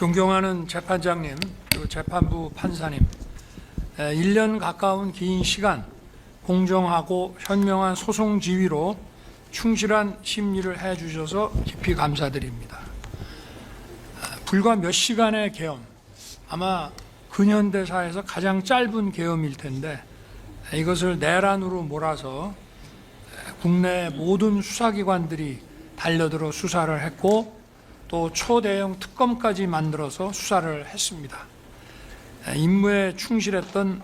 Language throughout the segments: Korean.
존경하는 재판장님, 그리고 재판부 판사님, 1년 가까운 긴 시간 공정하고 현명한 소송 지휘로 충실한 심리를 해주셔서 깊이 감사드립니다. 불과 몇 시간의 계엄, 아마 근현대사에서 가장 짧은 계엄일 텐데 이것을 내란으로 몰아서 국내 모든 수사기관들이 달려들어 수사를 했고 또 초대형 특검까지 만들어서 수사를 했습니다. 임무에 충실했던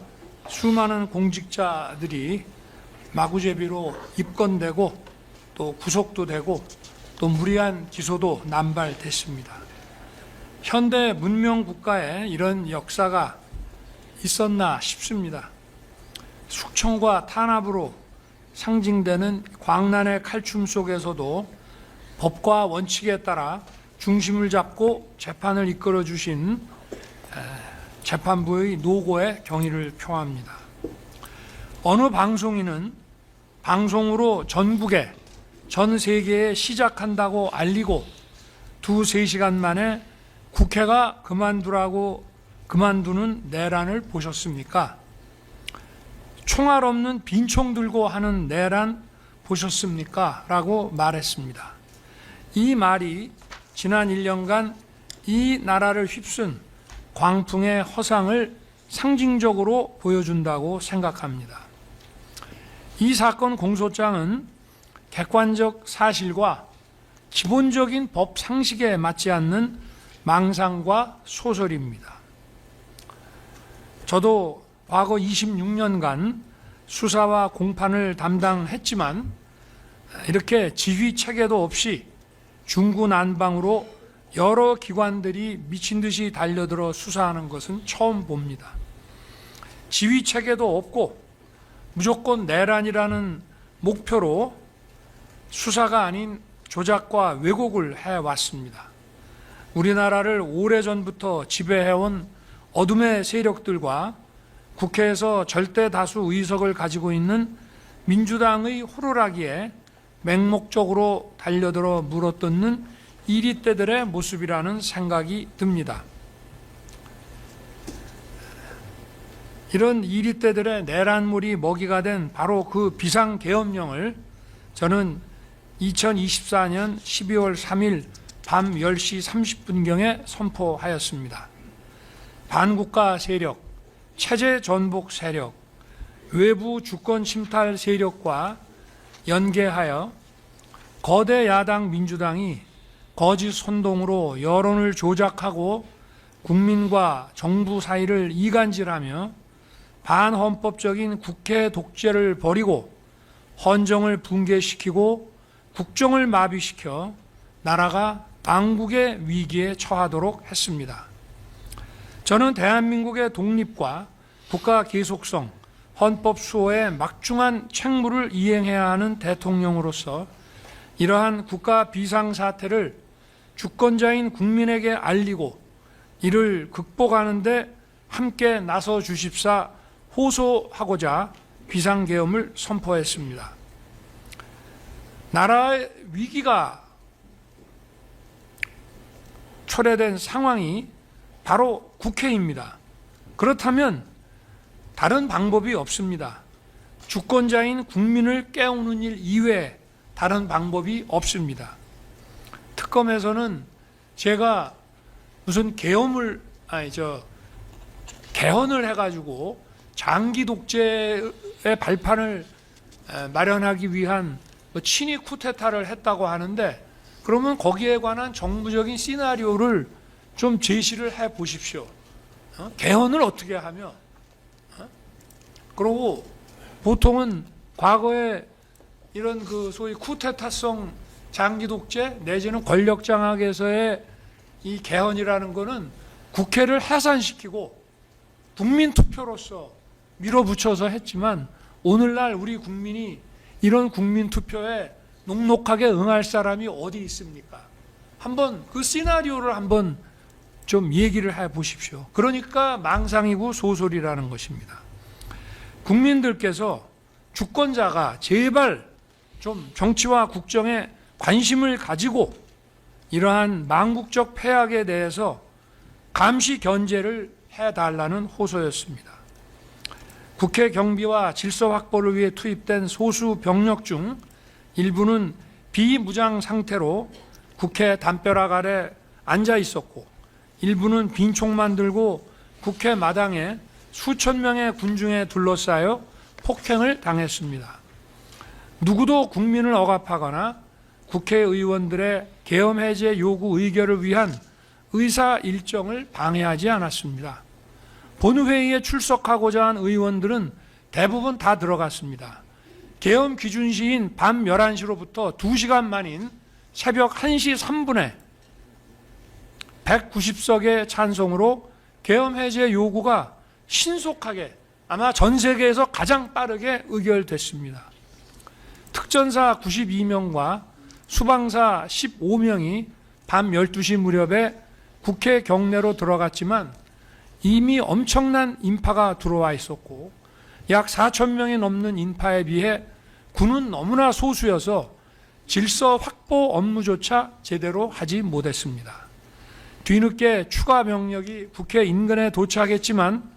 수많은 공직자들이 마구제비로 입건되고 또 구속도 되고 또 무리한 기소도 남발됐습니다. 현대 문명 국가에 이런 역사가 있었나 싶습니다. 숙청과 탄압으로 상징되는 광란의 칼춤 속에서도 법과 원칙에 따라 중심을 잡고 재판을 이끌어 주신 재판부의 노고에 경의를 표합니다. 어느 방송인은 방송으로 전국에 전 세계에 시작한다고 알리고 2-3시간 만에 국회가 그만두는 내란을 보셨습니까? 총알 없는 빈총 들고 하는 내란 보셨습니까? 라고 말했습니다. 이 말이 지난 1년간 이 나라를 휩쓴 광풍의 허상을 상징적으로 보여준다고 생각합니다. 이 사건 공소장은 객관적 사실과 기본적인 법 상식에 맞지 않는 망상과 소설입니다. 저도 과거 26년간 수사와 공판을 담당했지만 이렇게 지휘 체계도 없이 중구난방으로 여러 기관들이 미친 듯이 달려들어 수사하는 것은 처음 봅니다. 지휘 체계도 없고 무조건 내란이라는 목표로 수사가 아닌 조작과 왜곡을 해왔습니다. 우리나라를 오래전부터 지배해온 어둠의 세력들과 국회에서 절대 다수 의석을 가지고 있는 민주당의 호루라기에 맹목적으로 달려들어 물어뜯는 이리떼들의 모습이라는 생각이 듭니다. 이런 이리떼들의 내란물이 먹이가 된 바로 그 비상계엄령을 저는 2024년 12월 3일 밤 10시 30분경에 선포하였습니다. 반국가 세력, 체제 전복 세력, 외부 주권 침탈 세력과 연계하여 거대 야당 민주당이 거짓 선동으로 여론을 조작하고 국민과 정부 사이를 이간질하며 반헌법적인 국회 독재를 벌이고 헌정을 붕괴시키고 국정을 마비시켜 나라가 망국의 위기에 처하도록 했습니다. 저는 대한민국의 독립과 국가 계속성, 헌법 수호에 막중한 책무를 이행해야 하는 대통령으로서 이러한 국가 비상사태를 주권자인 국민에게 알리고 이를 극복하는 데 함께 나서 주십사 호소하고자 비상계엄을 선포했습니다. 나라의 위기가 초래된 상황이 바로 국회입니다. 그렇다면 다른 방법이 없습니다. 주권자인 국민을 깨우는 일 이외에 다른 방법이 없습니다. 특검에서는 제가 무슨 개헌을 해가지고 장기 독재의 발판을 마련하기 위한 친위 쿠데타를 했다고 하는데 그러면 거기에 관한 정부적인 시나리오를 좀 제시를 해 보십시오. 개헌을 어떻게 하며? 그리고 보통은 과거에 이런 그 소위 쿠데타성 장기 독재 내지는 권력 장악에서의 이 개헌이라는 거는 국회를 해산시키고 국민 투표로서 밀어붙여서 했지만 오늘날 우리 국민이 이런 국민 투표에 녹록하게 응할 사람이 어디 있습니까? 한번 그 시나리오를 한번 좀 얘기를 해 보십시오. 그러니까 망상이고 소설이라는 것입니다. 국민들께서 주권자가 제발 좀 정치와 국정에 관심을 가지고 이러한 망국적 폐악에 대해서 감시 견제를 해달라는 호소였습니다. 국회 경비와 질서 확보를 위해 투입된 소수 병력 중 일부는 비무장 상태로 국회 담벼락 아래 앉아 있었고, 일부는 빈 총만 들고 국회 마당에 수천 명의 군중에 둘러싸여 폭행을 당했습니다. 누구도 국민을 억압하거나 국회의원들의 계엄 해제 요구 의결을 위한 의사 일정을 방해하지 않았습니다. 본회의에 출석하고자 한 의원들은 대부분 다 들어갔습니다. 계엄 기준시인 밤 11시로부터 2시간 만인 새벽 1시 3분에 190석의 찬성으로 계엄 해제 요구가 신속하게, 아마 전 세계에서 가장 빠르게 의결됐습니다. 특전사 92명과 수방사 15명이 밤 12시 무렵에 국회 경내로 들어갔지만 이미 엄청난 인파가 들어와 있었고, 약 4천 명이 넘는 인파에 비해 군은 너무나 소수여서 질서 확보 업무조차 제대로 하지 못했습니다. 뒤늦게 추가 병력이 국회 인근에 도착했지만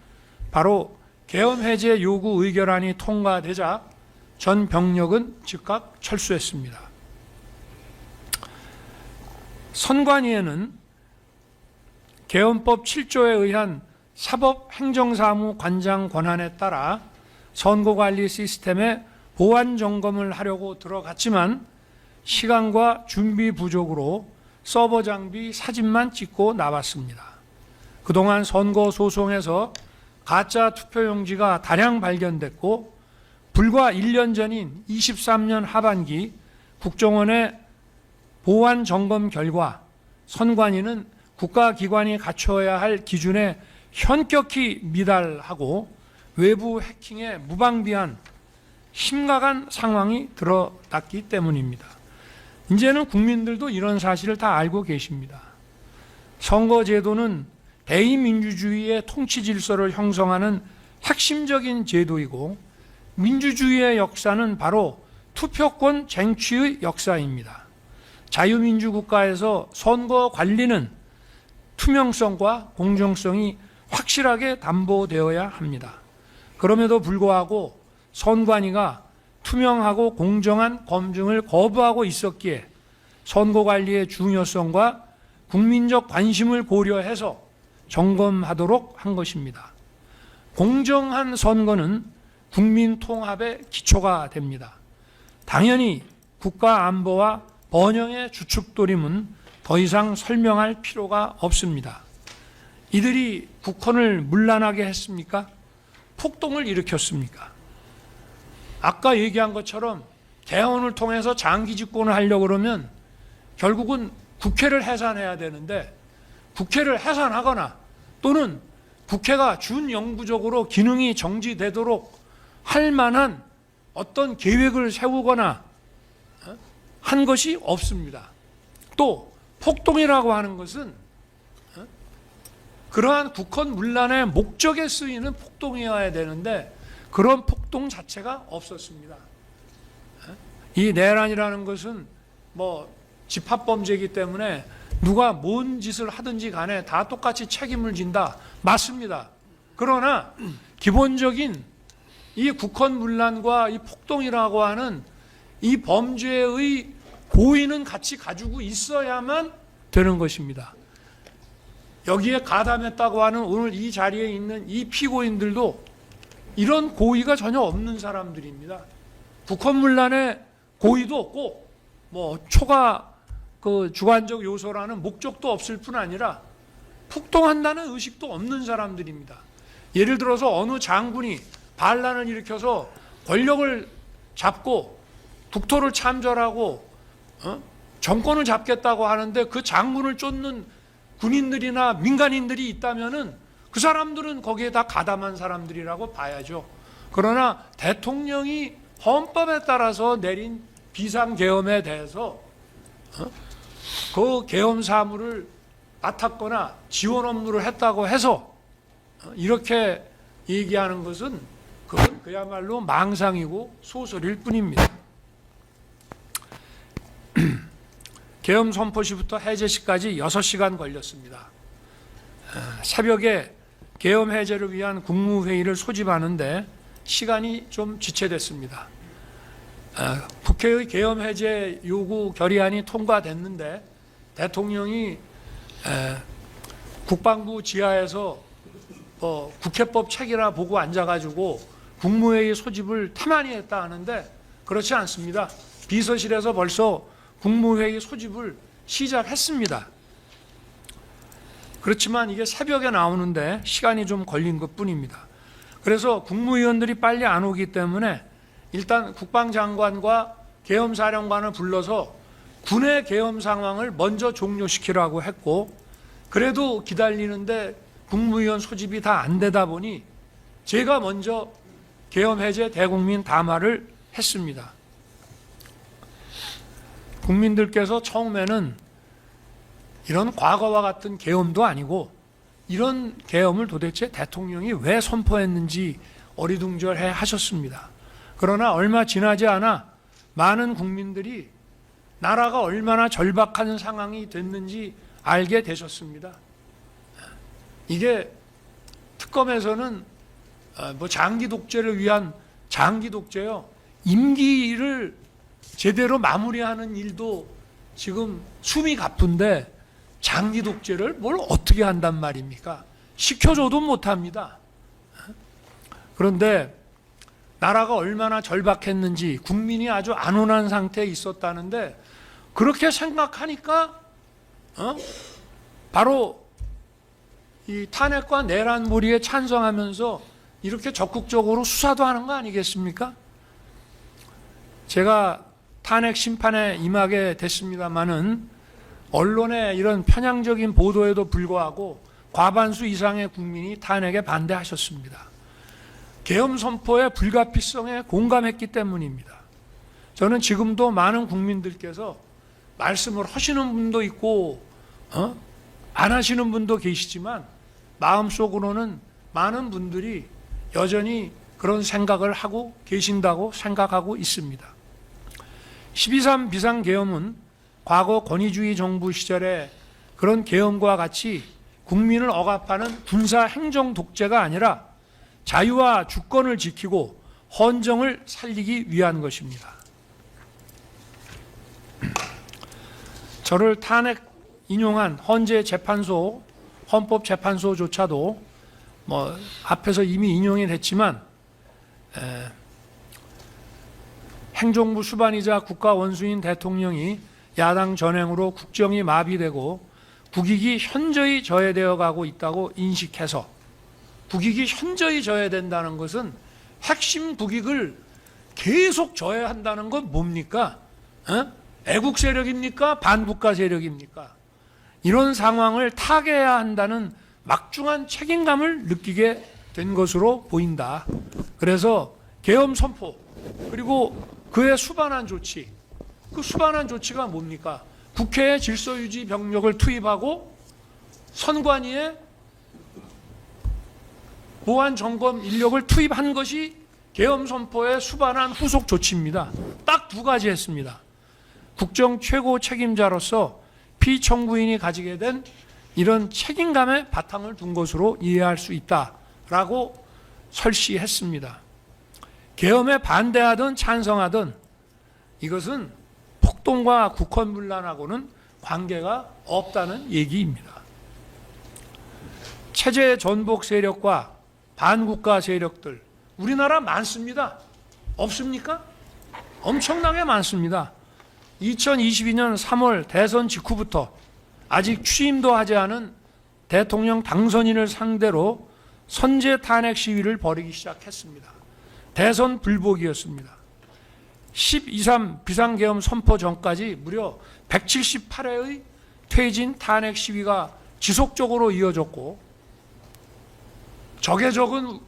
바로 계엄 해제 요구 의결안이 통과되자 전 병력은 즉각 철수했습니다. 선관위에는 계엄법 7조에 의한 사법행정사무관장 권한에 따라 선거관리 시스템의 보안 점검을 하려고 들어갔지만 시간과 준비 부족으로 서버 장비 사진만 찍고 나왔습니다. 그동안 선거 소송에서 가짜 투표용지가 다량 발견됐고, 불과 1년 전인 23년 하반기 국정원의 보안 점검 결과 선관위는 국가기관이 갖춰야 할 기준에 현격히 미달하고 외부 해킹에 무방비한 심각한 상황이 드러났기 때문입니다. 이제는 국민들도 이런 사실을 다 알고 계십니다. 선거제도는 대의민주주의의 통치 질서를 형성하는 핵심적인 제도이고, 민주주의의 역사는 바로 투표권 쟁취의 역사입니다. 자유민주 국가에서 선거 관리는 투명성과 공정성이 확실하게 담보되어야 합니다. 그럼에도 불구하고 선관위가 투명하고 공정한 검증을 거부하고 있었기에 선거관리의 중요성과 국민적 관심을 고려해서 점검하도록 한 것입니다. 공정한 선거는 국민 통합의 기초가 됩니다. 당연히 국가 안보와 번영의 주축도림은 더 이상 설명할 필요가 없습니다. 이들이 국헌을 문란하게 했습니까? 폭동을 일으켰습니까? 아까 얘기한 것처럼 개헌을 통해서 장기 집권을 하려고 그러면 결국은 국회를 해산해야 되는데, 국회를 해산하거나 또는 국회가 준영구적으로 기능이 정지되도록 할 만한 어떤 계획을 세우거나 한 것이 없습니다. 또 폭동이라고 하는 것은 그러한 국헌 문란의 목적에 쓰이는 폭동이어야 되는데 그런 폭동 자체가 없었습니다. 이 내란이라는 것은 집합범죄이기 때문에 누가 뭔 짓을 하든지 간에 다 똑같이 책임을 진다. 맞습니다. 그러나 기본적인 이 국헌 문란과 이 폭동이라고 하는 이 범죄의 고의는 같이 가지고 있어야만 되는 것입니다. 여기에 가담했다고 하는 오늘 이 자리에 있는 이 피고인들도 이런 고의가 전혀 없는 사람들입니다. 국헌문란의 고의도 없고 초과 주관적 요소라는 목적도 없을 뿐 아니라 폭동한다는 의식도 없는 사람들입니다. 예를 들어서 어느 장군이 반란을 일으켜서 권력을 잡고 국토를 참전하고 정권을 잡겠다고 하는데 그 장군을 쫓는 군인들이나 민간인들이 있다면은 그 사람들은 거기에 다 가담한 사람들이라고 봐야죠. 그러나 대통령이 헌법에 따라서 내린 비상계엄에 대해서 그 계엄 사무를 맡았거나 지원 업무를 했다고 해서 이렇게 얘기하는 것은 그건 그야말로 망상이고 소설일 뿐입니다. 계엄 선포 시부터 해제 시까지 6시간 걸렸습니다. 새벽에 계엄 해제를 위한 국무회의를 소집하는데 시간이 좀 지체됐습니다. 국회의 계엄 해제 요구 결의안이 통과됐는데 대통령이 국방부 지하에서 국회법 책이나 보고 앉아가지고 국무회의 소집을 태만히 했다 하는데 그렇지 않습니다. 비서실에서 벌써 국무회의 소집을 시작했습니다. 그렇지만 이게 새벽에 나오는데 시간이 좀 걸린 것뿐입니다. 그래서 국무위원들이 빨리 안 오기 때문에 일단 국방장관과 계엄사령관을 불러서 군의 계엄 상황을 먼저 종료시키라고 했고, 그래도 기다리는데 국무위원 소집이 다 안 되다 보니 제가 먼저 계엄 해제 대국민 담화를 했습니다. 국민들께서 처음에는 이런 과거와 같은 계엄도 아니고 이런 계엄을 도대체 대통령이 왜 선포했는지 어리둥절해 하셨습니다. 그러나 얼마 지나지 않아 많은 국민들이 나라가 얼마나 절박한 상황이 됐는지 알게 되셨습니다. 이게 특검에서는 장기 독재를 위한 장기 독재요. 임기를 제대로 마무리하는 일도 지금 숨이 가쁜데 장기 독재를 뭘 어떻게 한단 말입니까? 시켜줘도 못합니다. 그런데 나라가 얼마나 절박했는지 국민이 아주 안온한 상태에 있었다는데 그렇게 생각하니까 바로 이 탄핵과 내란 몰이에 찬성하면서 이렇게 적극적으로 수사도 하는 거 아니겠습니까? 제가 탄핵 심판에 임하게 됐습니다마는 언론의 이런 편향적인 보도에도 불구하고 과반수 이상의 국민이 탄핵에 반대하셨습니다. 계엄 선포의 불가피성에 공감했기 때문입니다. 저는 지금도 많은 국민들께서 말씀을 하시는 분도 있고 안 하시는 분도 계시지만 마음속으로는 많은 분들이 여전히 그런 생각을 하고 계신다고 생각하고 있습니다. 12.3 비상계엄은 과거 권위주의 정부 시절에 그런 계엄과 같이 국민을 억압하는 군사 행정 독재가 아니라 자유와 주권을 지키고 헌정을 살리기 위한 것입니다. 저를 탄핵 인용한 헌재 재판소, 헌법재판소조차도 앞에서 이미 인용이 됐지만 행정부 수반이자 국가 원수인 대통령이 야당 전횡으로 국정이 마비되고 국익이 현저히 저해되어 가고 있다고 인식해서, 국익이 현저히 저해된다는 것은 핵심 국익을 계속 저해한다는 건 뭡니까? 애국 세력입니까? 반국가 세력입니까? 이런 상황을 타개해야 한다는 막중한 책임감을 느끼게 된 것으로 보인다. 그래서 계엄 선포, 그리고 그에 수반한 조치, 그 수반한 조치가 뭡니까? 국회에 질서유지 병력을 투입하고 선관위에 보안 점검 인력을 투입한 것이 계엄 선포에 수반한 후속 조치입니다. 딱 두 가지 했습니다. 국정 최고 책임자로서 피청구인이 가지게 된 이런 책임감에 바탕을 둔 것으로 이해할 수 있다라고 설시했습니다. 계엄에 반대하든 찬성하든 이것은 폭동과 국헌문란하고는 관계가 없다는 얘기입니다. 체제 전복 세력과 반국가 세력들, 우리나라 많습니다. 없습니까? 엄청나게 많습니다. 2022년 3월 대선 직후부터 아직 취임도 하지 않은 대통령 당선인을 상대로 선제 탄핵 시위를 벌이기 시작했습니다. 대선 불복이었습니다. 12.3 비상계엄 선포 전까지 무려 178회의 퇴진 탄핵 시위가 지속적으로 이어졌고, 적의 적은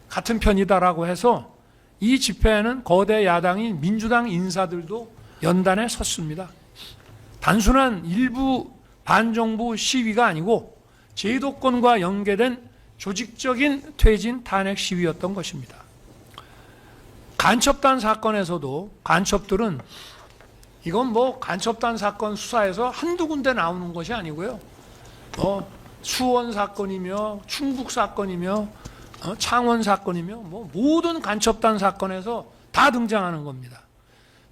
같은 편이다라고 해서 이 집회에는 거대 야당인 민주당 인사들도 연단에 섰습니다. 단순한 일부 반정부 시위가 아니고 제도권과 연계된 조직적인 퇴진 탄핵 시위였던 것입니다. 간첩단 사건에서도 간첩들은 이건 간첩단 사건 수사에서 한두 군데 나오는 것이 아니고요. 수원 사건이며 충북 사건이며 창원 사건이며 뭐 모든 간첩단 사건에서 다 등장하는 겁니다.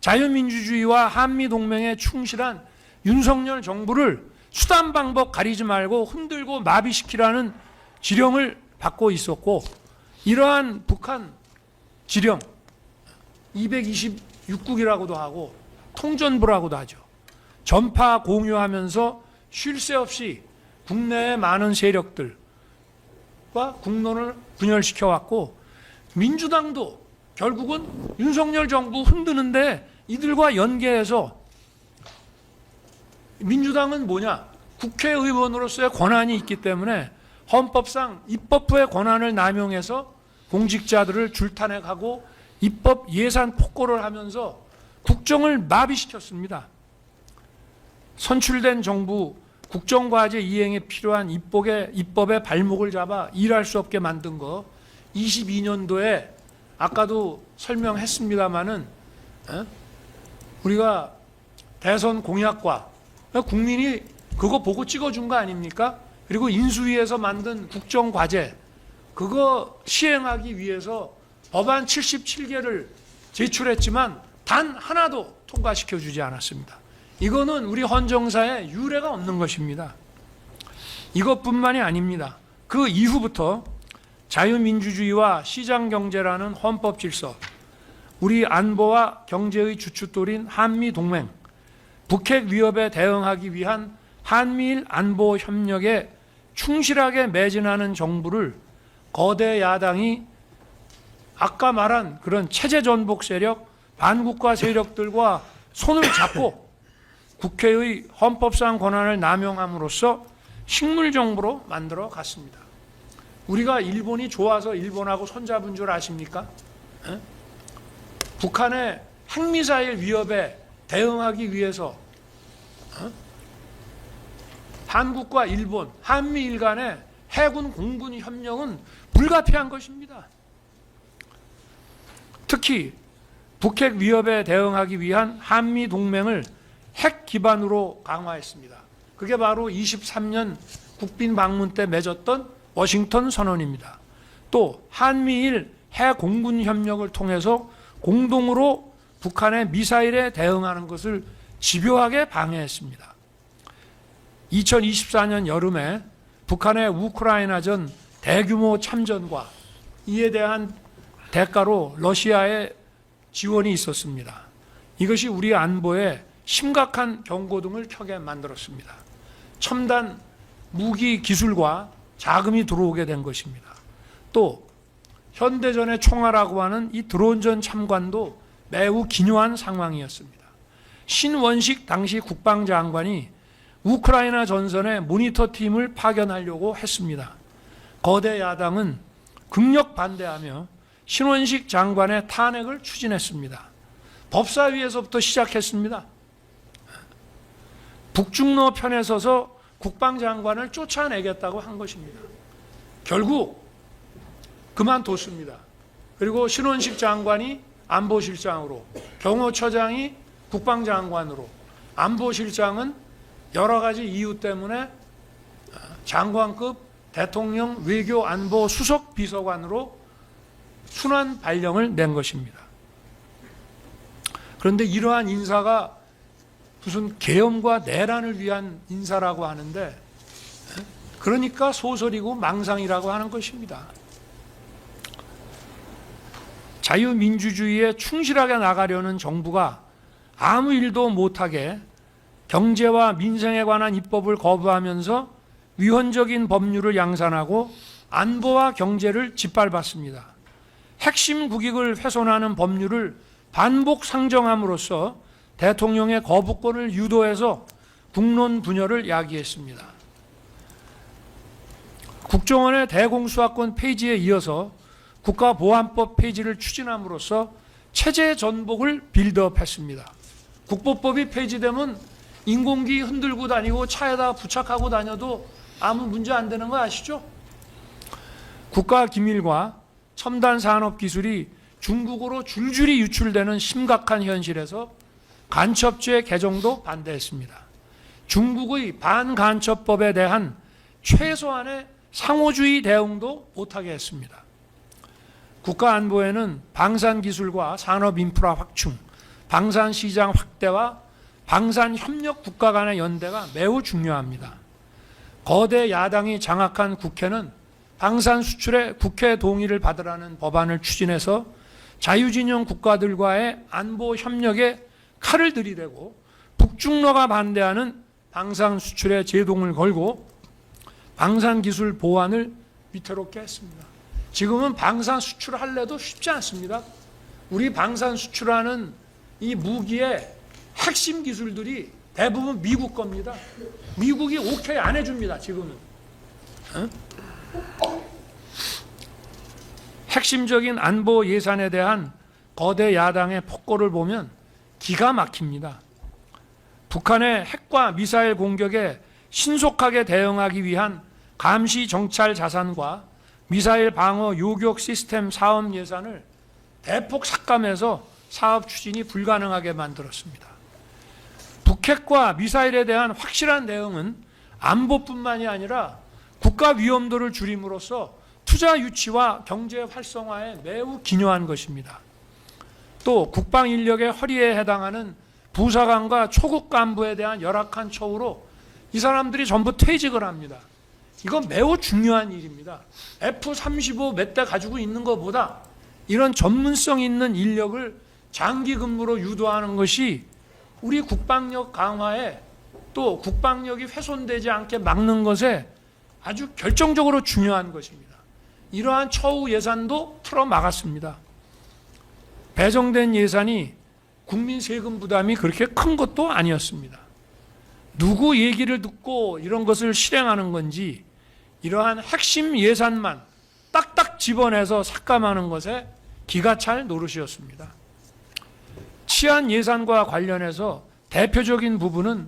자유민주주의와 한미동맹에 충실한 윤석열 정부를 수단 방법 가리지 말고 흔들고 마비시키라는 지령을 받고 있었고, 이러한 북한 지령 226국이라고도 하고 통전부라고도 하죠. 전파 공유하면서 쉴 새 없이 국내의 많은 세력들과 국론을 분열시켜 왔고, 민주당도 결국은 윤석열 정부 흔드는데 이들과 연계해서, 민주당은 뭐냐? 국회의원으로서의 권한이 있기 때문에 헌법상 입법부의 권한을 남용해서 공직자들을 줄탄핵하고 입법 예산 폭거를 하면서 국정을 마비시켰습니다. 선출된 정부 국정과제 이행에 필요한 입법의 발목을 잡아 일할 수 없게 만든 거, 22년도에 아까도 설명했습니다마는 우리가 대선 공약과 국민이 그거 보고 찍어준 거 아닙니까? 그리고 인수위에서 만든 국정과제, 그거 시행하기 위해서 법안 77개를 제출했지만 단 하나도 통과시켜주지 않았습니다. 이거는 우리 헌정사에 유례가 없는 것입니다. 이것뿐만이 아닙니다. 그 이후부터 자유민주주의와 시장경제라는 헌법 질서, 우리 안보와 경제의 주춧돌인 한미동맹, 북핵 위협에 대응하기 위한 한미일 안보 협력에 충실하게 매진하는 정부를 거대 야당이 아까 말한 그런 체제 전복 세력, 반국가 세력들과 손을 잡고 국회의 헌법상 권한을 남용함으로써 식물정부로 만들어 갔습니다. 우리가 일본이 좋아서 일본하고 손잡은 줄 아십니까? 북한의 핵미사일 위협에 대응하기 위해서 한국과 일본, 한미일 간의 해군 공군 협력은 불가피한 것입니다. 특히 북핵 위협에 대응하기 위한 한미 동맹을 핵 기반으로 강화했습니다. 그게 바로 23년 국빈 방문 때 맺었던 워싱턴 선언입니다. 또 한미일 해공군 협력을 통해서 공동으로 북한의 미사일에 대응하는 것을 집요하게 방해했습니다. 2024년 여름에 북한의 우크라이나전 대규모 참전과 이에 대한 대가로 러시아의 지원이 있었습니다. 이것이 우리 안보에 심각한 경고등을 켜게 만들었습니다. 첨단 무기 기술과 자금이 들어오게 된 것입니다. 또 현대전의 총알라고 하는 이 드론전 참관도 매우 기묘한 상황이었습니다. 신원식 당시 국방장관이 우크라이나 전선에 모니터팀을 파견하려고 했습니다. 거대 야당은 극력 반대하며 신원식 장관의 탄핵을 추진했습니다. 법사위에서부터 시작했습니다. 북중러 편에 서서 국방장관을 쫓아내겠다고 한 것입니다. 결국 그만뒀습니다. 그리고 신원식 장관이 안보실장으로, 경호처장이 국방장관으로, 안보실장은 여러 가지 이유 때문에 장관급 대통령 외교안보 수석 비서관으로 순환 발령을 낸 것입니다. 그런데 이러한 인사가 무슨 계엄과 내란을 위한 인사라고 하는데, 그러니까 소설이고 망상이라고 하는 것입니다. 자유민주주의에 충실하게 나가려는 정부가 아무 일도 못하게 경제와 민생에 관한 입법을 거부하면서 위헌적인 법률을 양산하고 안보와 경제를 짓밟았습니다. 핵심 국익을 훼손하는 법률을 반복 상정함으로써 대통령의 거부권을 유도해서 국론 분열을 야기했습니다. 국정원의 대공수사권 폐지에 이어서 국가보안법 폐지를 추진함으로써 체제 전복을 빌드업했습니다. 국보법이 폐지되면 인공기 흔들고 다니고 차에다 부착하고 다녀도 아무 문제 안 되는 거 아시죠? 국가기밀과 첨단 산업 기술이 중국으로 줄줄이 유출되는 심각한 현실에서 간첩죄 개정도 반대했습니다. 중국의 반간첩법에 대한 최소한의 상호주의 대응도 못하게 했습니다. 국가안보에는 방산기술과 산업인프라 확충, 방산시장 확대와 방산협력 국가 간의 연대가 매우 중요합니다. 거대 야당이 장악한 국회는 방산 수출에 국회 동의를 받으라는 법안을 추진해서 자유진영 국가들과의 안보 협력에 칼을 들이대고 북중러가 반대하는 방산 수출에 제동을 걸고 방산기술 보완을 위태롭게 했습니다. 지금은 방산 수출할래도 쉽지 않습니다. 우리 방산 수출하는 이 무기의 핵심 기술들이 대부분 미국 겁니다. 미국이 오케이 안 해줍니다. 지금은. 핵심적인 안보 예산에 대한 거대 야당의 폭거를 보면 기가 막힙니다. 북한의 핵과 미사일 공격에 신속하게 대응하기 위한 감시 정찰 자산과 미사일 방어 요격 시스템 사업 예산을 대폭 삭감해서 사업 추진이 불가능하게 만들었습니다. 북핵과 미사일에 대한 확실한 대응은 안보뿐만이 아니라 국가 위험도를 줄임으로써 투자 유치와 경제 활성화에 매우 기여한 것입니다. 또 국방 인력의 허리에 해당하는 부사관과 초급 간부에 대한 열악한 처우로 이 사람들이 전부 퇴직을 합니다. 이건 매우 중요한 일입니다. F-35 몇 대 가지고 있는 것보다 이런 전문성 있는 인력을 장기 근무로 유도하는 것이 우리 국방력 강화에 또 국방력이 훼손되지 않게 막는 것에 아주 결정적으로 중요한 것입니다. 이러한 처우 예산도 틀어 막았습니다. 배정된 예산이 국민 세금 부담이 그렇게 큰 것도 아니었습니다. 누구 얘기를 듣고 이런 것을 실행하는 건지 이러한 핵심 예산만 딱딱 집어내서 삭감하는 것에 기가 찰 노릇이었습니다. 치안 예산과 관련해서 대표적인 부분은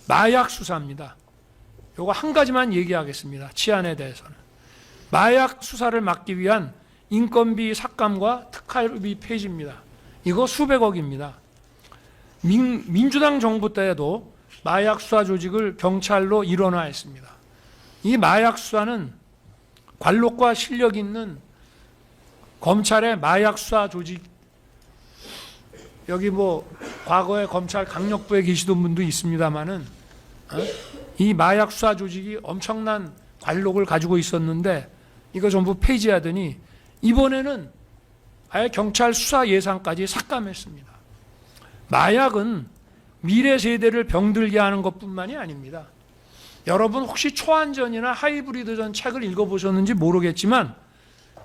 마약 수사입니다. 요거 한 가지만 얘기하겠습니다. 치안에 대해서는. 마약 수사를 막기 위한 인건비 삭감과 특활비 폐지입니다. 이거 수백억입니다. 민주당 정부 때에도 마약 수사 조직을 경찰로 일원화했습니다. 이 마약 수사는 관록과 실력 있는 검찰의 마약 수사 조직, 여기 뭐 과거에 검찰 강력부에 계시던 분도 있습니다만은 이 마약 수사 조직이 엄청난 관록을 가지고 있었는데 이거 전부 폐지하더니 이번에는 아예 경찰 수사 예산까지 삭감했습니다. 마약은 미래 세대를 병들게 하는 것뿐만이 아닙니다. 여러분 혹시 초안전이나 하이브리드전 책을 읽어보셨는지 모르겠지만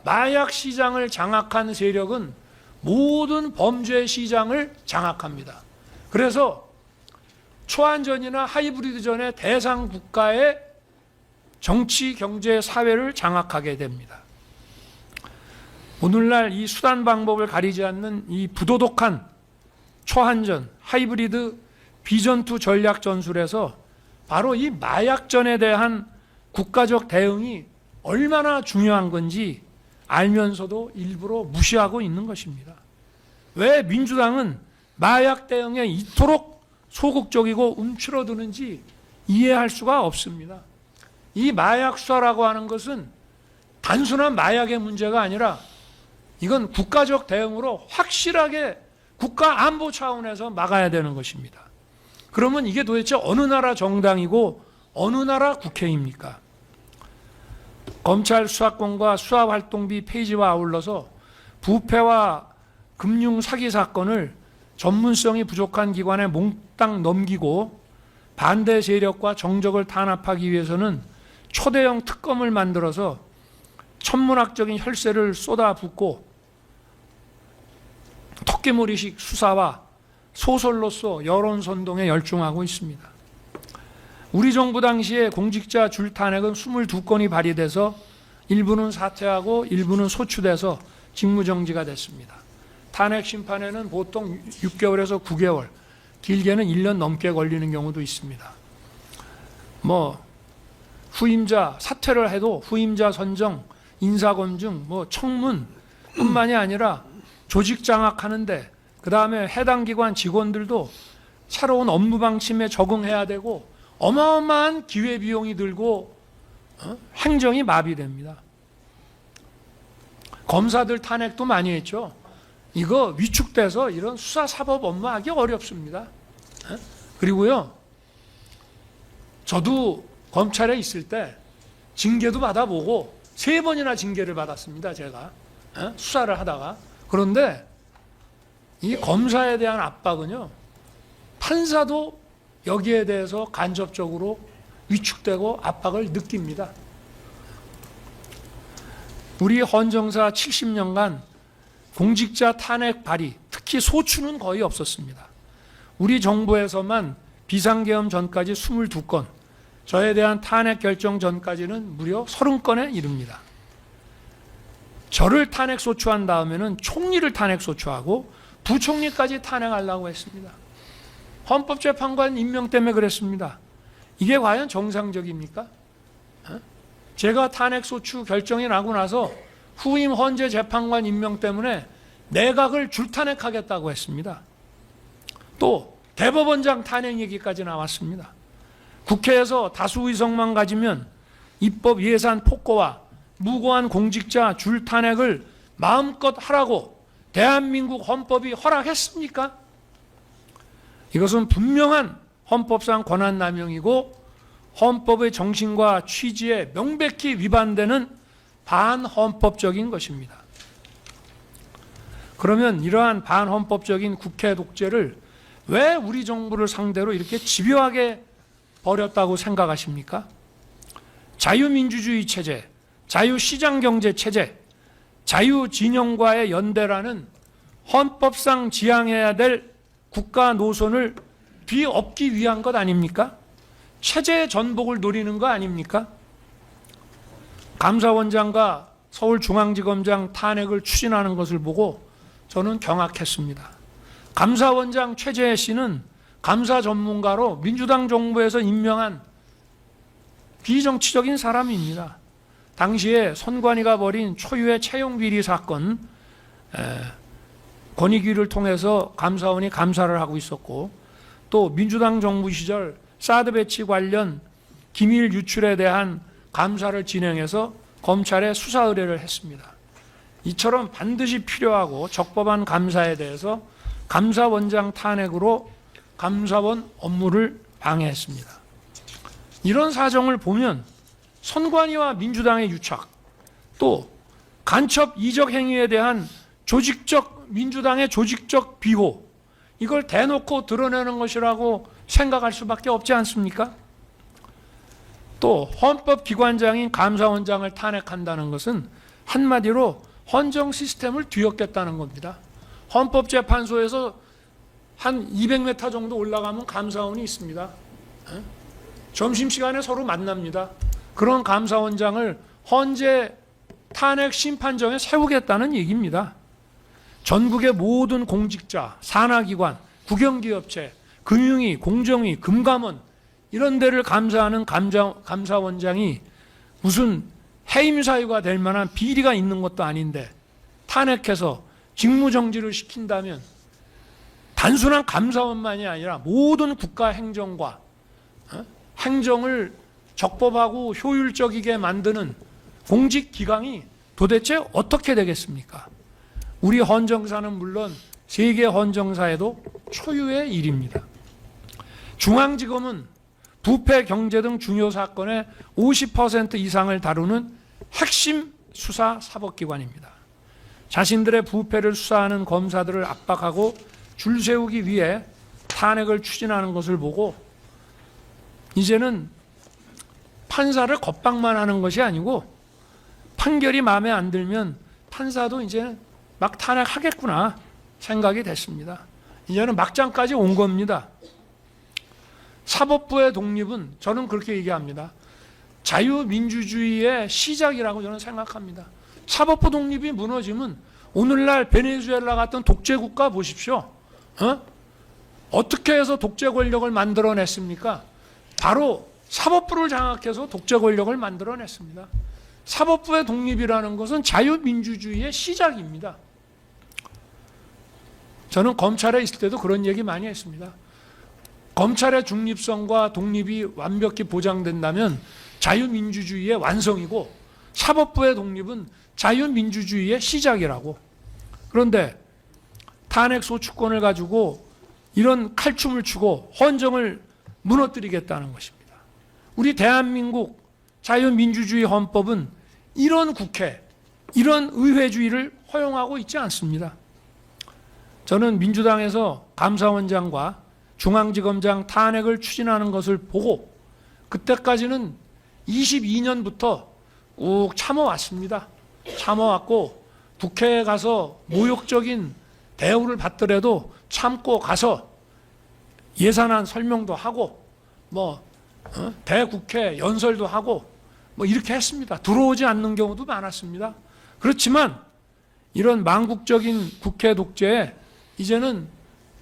마약 시장을 장악한 세력은 모든 범죄 시장을 장악합니다. 그래서 초안전이나 하이브리드전의 대상 국가의 정치, 경제, 사회를 장악하게 됩니다. 오늘날 이 수단 방법을 가리지 않는 이 부도덕한 초안전, 하이브리드, 비전투 전략 전술에서 바로 이 마약전에 대한 국가적 대응이 얼마나 중요한 건지 알면서도 일부러 무시하고 있는 것입니다. 왜 민주당은 마약 대응에 이토록 소극적이고 움츠러드는지 이해할 수가 없습니다. 이 마약 수사라고 하는 것은 단순한 마약의 문제가 아니라 이건 국가적 대응으로 확실하게 국가 안보 차원에서 막아야 되는 것입니다. 그러면 이게 도대체 어느 나라 정당이고 어느 나라 국회입니까? 검찰 수사권과 수사활동비 폐지와 아울러서 부패와 금융 사기 사건을 전문성이 부족한 기관에 몽땅 넘기고 반대 세력과 정적을 탄압하기 위해서는 초대형 특검을 만들어서 천문학적인 혈세를 쏟아붓고 토끼머리식 수사와 소설로서 여론 선동에 열중하고 있습니다. 우리 정부 당시에 공직자 줄탄핵은 22건이 발의돼서 일부는 사퇴하고 일부는 소추돼서 직무정지가 됐습니다. 탄핵 심판에는 보통 6개월에서 9개월, 길게는 1년 넘게 걸리는 경우도 있습니다. 후임자 사퇴를 해도 후임자 선정, 인사검증, 청문뿐만이 아니라 조직 장악하는데 그 다음에 해당 기관 직원들도 새로운 업무 방침에 적응해야 되고 어마어마한 기회비용이 들고 행정이 마비됩니다. 검사들 탄핵도 많이 했죠. 이거 위축돼서 이런 수사사법 업무하기 어렵습니다. 그리고요, 저도 검찰에 있을 때 징계도 받아보고 3번이나 징계를 받았습니다. 제가 수사를 하다가. 그런데 이 검사에 대한 압박은요, 판사도 여기에 대해서 간접적으로 위축되고 압박을 느낍니다. 우리 헌정사 70년간 공직자 탄핵 발의, 특히 소추는 거의 없었습니다. 우리 정부에서만 비상계엄 전까지 22건, 저에 대한 탄핵 결정 전까지는 무려 30건에 이릅니다. 저를 탄핵 소추한 다음에는 총리를 탄핵 소추하고 부총리까지 탄핵하려고 했습니다. 헌법재판관 임명 때문에 그랬습니다. 이게 과연 정상적입니까? 제가 탄핵 소추 결정이 나고 나서 후임 헌재 재판관 임명 때문에 내각을 줄탄핵하겠다고 했습니다. 또 대법원장 탄핵 얘기까지 나왔습니다. 국회에서 다수 의석만 가지면 입법 예산 폭거와 무고한 공직자 줄탄핵을 마음껏 하라고 대한민국 헌법이 허락했습니까? 이것은 분명한 헌법상 권한남용이고 헌법의 정신과 취지에 명백히 위반되는 반헌법적인 것입니다. 그러면 이러한 반헌법적인 국회 독재를 왜 우리 정부를 상대로 이렇게 집요하게 벌였다고 생각하십니까? 자유민주주의 체제, 자유시장경제 체제, 자유진영과의 연대라는 헌법상 지향해야 될 국가 노선을 뒤엎기 위한 것 아닙니까? 체제의 전복을 노리는 거 아닙니까? 감사원장과 서울중앙지검장 탄핵을 추진하는 것을 보고 저는 경악했습니다. 감사원장 최재해 씨는 감사 전문가로 민주당 정부에서 임명한 비정치적인 사람입니다. 당시에 선관위가 벌인 초유의 채용비리 사건, 권익위를 통해서 감사원이 감사를 하고 있었고, 또 민주당 정부 시절 사드 배치 관련 기밀 유출에 대한 감사를 진행해서 검찰에 수사 의뢰를 했습니다. 이처럼 반드시 필요하고 적법한 감사에 대해서 감사원장 탄핵으로 감사원 업무를 방해했습니다. 이런 사정을 보면 선관위와 민주당의 유착, 또 간첩 이적 행위에 대한 민주당의 조직적 비호, 이걸 대놓고 드러내는 것이라고 생각할 수밖에 없지 않습니까? 또 헌법기관장인 감사원장을 탄핵한다는 것은 한마디로 헌정 시스템을 뒤엎겠다는 겁니다. 헌법재판소에서 한 200m 정도 올라가면 감사원이 있습니다. 점심시간에 서로 만납니다. 그런 감사원장을 헌재 탄핵 심판정에 세우겠다는 얘기입니다. 전국의 모든 공직자, 산하기관, 국영기업체, 금융위, 공정위, 금감원 이런 데를 감사하는 감사원장이 무슨 해임 사유가 될 만한 비리가 있는 것도 아닌데 탄핵해서 직무정지를 시킨다면 단순한 감사원만이 아니라 모든 국가 행정과 행정을 적법하고 효율적이게 만드는 공직기강이 도대체 어떻게 되겠습니까? 우리 헌정사는 물론 세계 헌정사에도 초유의 일입니다. 중앙지검은 부패, 경제 등 중요 사건의 50% 이상을 다루는 핵심 수사 사법기관입니다. 자신들의 부패를 수사하는 검사들을 압박하고 줄 세우기 위해 탄핵을 추진하는 것을 보고 이제는 판사를 겁박만 하는 것이 아니고 판결이 마음에 안 들면 판사도 이제 막 탄핵하겠구나 생각이 됐습니다. 이제는 막장까지 온 겁니다. 사법부의 독립은 저는 그렇게 얘기합니다. 자유민주주의의 시작이라고 저는 생각합니다. 사법부 독립이 무너지면 오늘날 베네수엘라 같은 독재국가 보십시오. 어떻게 해서 독재 권력을 만들어냈습니까? 바로 사법부를 장악해서 독재 권력을 만들어냈습니다. 사법부의 독립이라는 것은 자유민주주의의 시작입니다. 저는 검찰에 있을 때도 그런 얘기 많이 했습니다. 검찰의 중립성과 독립이 완벽히 보장된다면 자유민주주의의 완성이고 사법부의 독립은 자유민주주의의 시작이라고. 그런데 탄핵 소추권을 가지고 이런 칼춤을 추고 헌정을 무너뜨리겠다는 것입니다. 우리 대한민국 자유민주주의 헌법은 이런 국회, 이런 의회주의를 허용하고 있지 않습니다. 저는 민주당에서 감사원장과 중앙지검장 탄핵을 추진하는 것을 보고 그때까지는 22년부터 꾹 참아왔습니다. 참아왔고 국회에 가서 모욕적인 대우를 받더라도 참고 가서 예산안 설명도 하고 대국회 연설도 하고 이렇게 했습니다. 들어오지 않는 경우도 많았습니다. 그렇지만 이런 망국적인 국회 독재에 이제는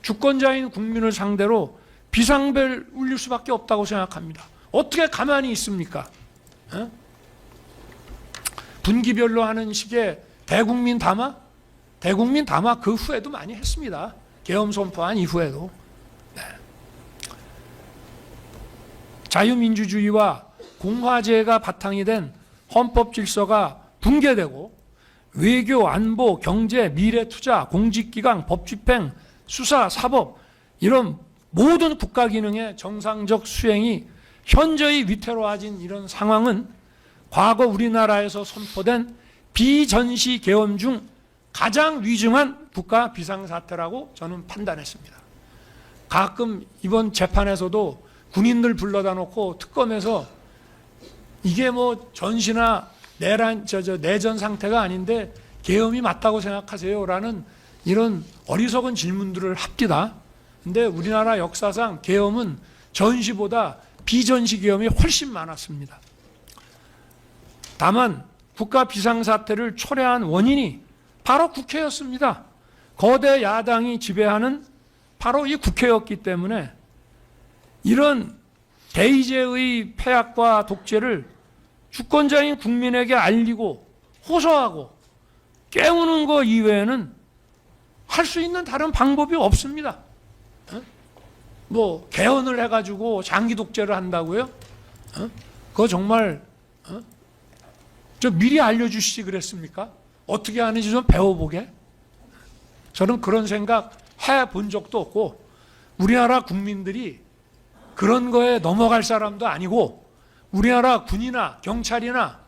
주권자인 국민을 상대로 비상벨 울릴 수밖에 없다고 생각합니다. 어떻게 가만히 있습니까? 분기별로 하는 식의 대국민 담화? 대국민 담화 그 후에도 많이 했습니다. 계엄 선포한 이후에도. 네. 자유민주주의와 공화제가 바탕이 된 헌법 질서가 붕괴되고 외교, 안보, 경제, 미래투자, 공직기강, 법집행, 수사, 사법 이런 모든 국가 기능의 정상적 수행이 현저히 위태로워진 이런 상황은 과거 우리나라에서 선포된 비전시 계엄 중 가장 위중한 국가 비상사태라고 저는 판단했습니다. 가끔 이번 재판에서도 군인들 불러다 놓고 특검에서 이게 전시나 내전 상태가 아닌데 계엄이 맞다고 생각하세요라는 이런 어리석은 질문들을 합디다. 근데 우리나라 역사상 계엄은 전시보다 비전시 계엄이 훨씬 많았습니다. 다만 국가 비상사태를 초래한 원인이 바로 국회였습니다. 거대 야당이 지배하는 바로 이 국회였기 때문에 이런 대의제의 폐악과 독재를 주권자인 국민에게 알리고 호소하고 깨우는 것 이외에는 할 수 있는 다른 방법이 없습니다. 개헌을 해가지고 장기 독재를 한다고요? 그거 정말 저 미리 알려주시지 그랬습니까? 어떻게 하는지 좀 배워보게. 저는 그런 생각 해본 적도 없고 우리나라 국민들이 그런 거에 넘어갈 사람도 아니고 우리나라 군이나 경찰이나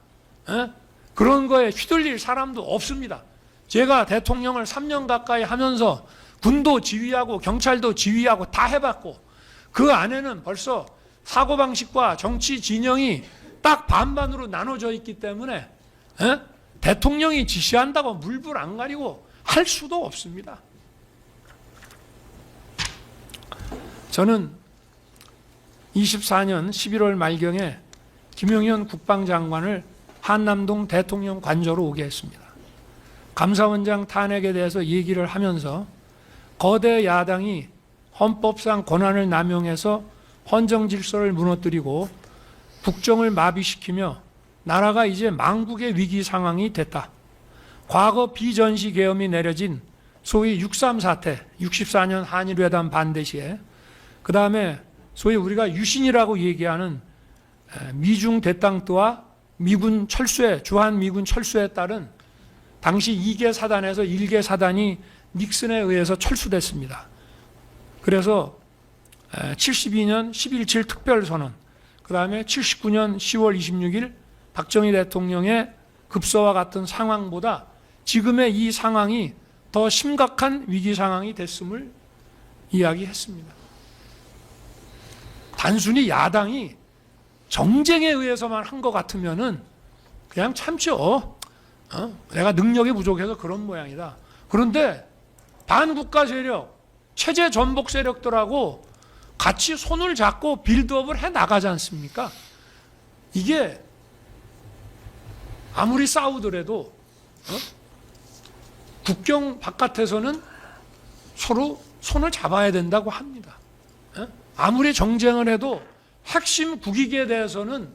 그런 거에 휘둘릴 사람도 없습니다. 제가 대통령을 3년 가까이 하면서 군도 지휘하고 경찰도 지휘하고 다 해봤고 그 안에는 벌써 사고방식과 정치 진영이 딱 반반으로 나눠져 있기 때문에 대통령이 지시한다고 물불 안 가리고 할 수도 없습니다. 저는 24년 11월 말경에 김용현 국방장관을 한남동 대통령 관저로 오게 했습니다. 감사원장 탄핵에 대해서 얘기를 하면서 거대 야당이 헌법상 권한을 남용해서 헌정 질서를 무너뜨리고 국정을 마비시키며 나라가 이제 망국의 위기 상황이 됐다. 과거 비전시 계엄이 내려진 소위 6.3 사태, 64년 한일회담 반대 시에 그 다음에 소위 우리가 유신이라고 얘기하는 미중 대땅뜨와 미군 철수에 주한미군 철수에 따른 당시 2개 사단에서 1개 사단이 닉슨에 의해서 철수됐습니다. 그래서 72년 11.7 특별선언, 그 다음에 79년 10월 26일 박정희 대통령의 급서와 같은 상황보다 지금의 이 상황이 더 심각한 위기 상황이 됐음을 이야기했습니다. 단순히 야당이 정쟁에 의해서만 한 것 같으면은 그냥 참죠. 내가 능력이 부족해서 그런 모양이다. 그런데 반국가 세력, 체제 전복 세력들하고 같이 손을 잡고 빌드업을 해 나가지 않습니까? 이게 아무리 싸우더라도 국경 바깥에서는 서로 손을 잡아야 된다고 합니다. 아무리 정쟁을 해도 핵심 국익에 대해서는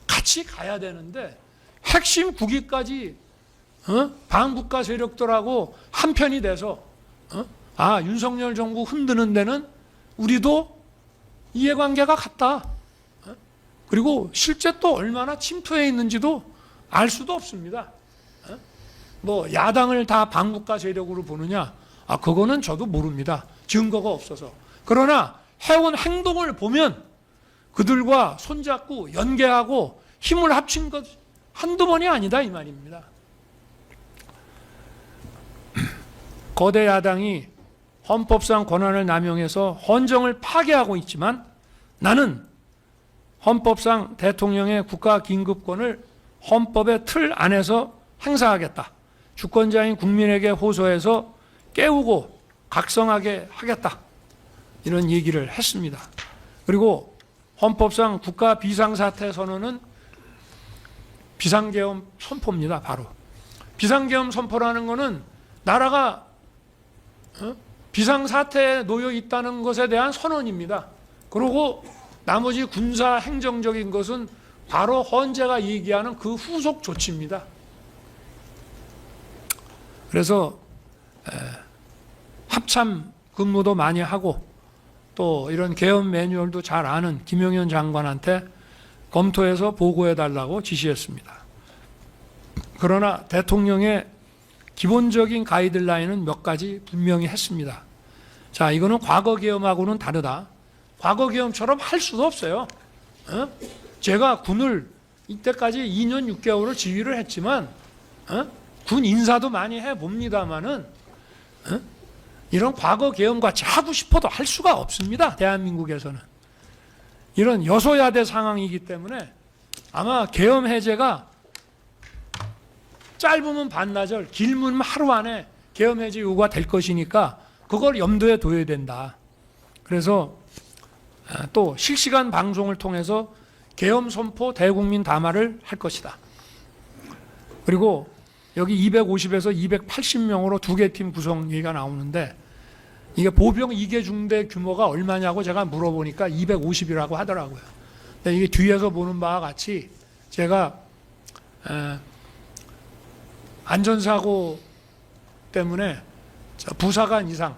같이 가야 되는데 핵심 국익까지 반국가 세력들하고 한편이 돼서 윤석열 정부 흔드는 데는 우리도 이해관계가 같다. 그리고 실제 또 얼마나 침투해 있는지도 알 수도 없습니다. 뭐 야당을 다 반국가 세력으로 보느냐? 그거는 저도 모릅니다. 증거가 없어서. 그러나 해온 행동을 보면 그들과 손잡고 연계하고 힘을 합친 것 한두 번이 아니다 이 말입니다. 거대 야당이 헌법상 권한을 남용해서 헌정을 파괴하고 있지만 나는 헌법상 대통령의 국가긴급권을 헌법의 틀 안에서 행사하겠다. 주권자인 국민에게 호소해서 깨우고 각성하게 하겠다. 이런 얘기를 했습니다. 그리고 헌법상 국가 비상사태 선언은 비상계엄 선포입니다. 바로. 비상계엄 선포라는 것은 나라가 비상사태에 놓여 있다는 것에 대한 선언입니다. 그리고 나머지 군사 행정적인 것은 바로 헌재가 얘기하는 그 후속 조치입니다. 그래서 합참 근무도 많이 하고 또 이런 계엄 매뉴얼도 잘 아는 김용현 장관한테 검토해서 보고해달라고 지시했습니다. 그러나 대통령의 기본적인 가이드라인은 몇 가지 분명히 했습니다. 자, 이거는 과거 계엄하고는 다르다. 과거 계엄처럼 할 수도 없어요. 제가 군을 이때까지 2년 6개월을 지휘를 했지만 군 인사도 많이 해봅니다마는 이런 과거 계엄같이 하고 싶어도 할 수가 없습니다. 대한민국에서는. 이런 여소야대 상황이기 때문에 아마 계엄 해제가 짧으면 반나절, 길면 하루 안에 계엄 해제 요구가 될 것이니까 그걸 염두에 둬야 된다. 그래서 또 실시간 방송을 통해서 계엄 선포 대국민 담화를 할 것이다. 그리고 여기 250에서 280명으로 두 개 팀 구성 얘기가 나오는데 이게 보병 2개 중대 규모가 얼마냐고 제가 물어보니까 250이라고 하더라고요. 근데 이게 뒤에서 보는 바와 같이 제가 안전사고 때문에 부사관 이상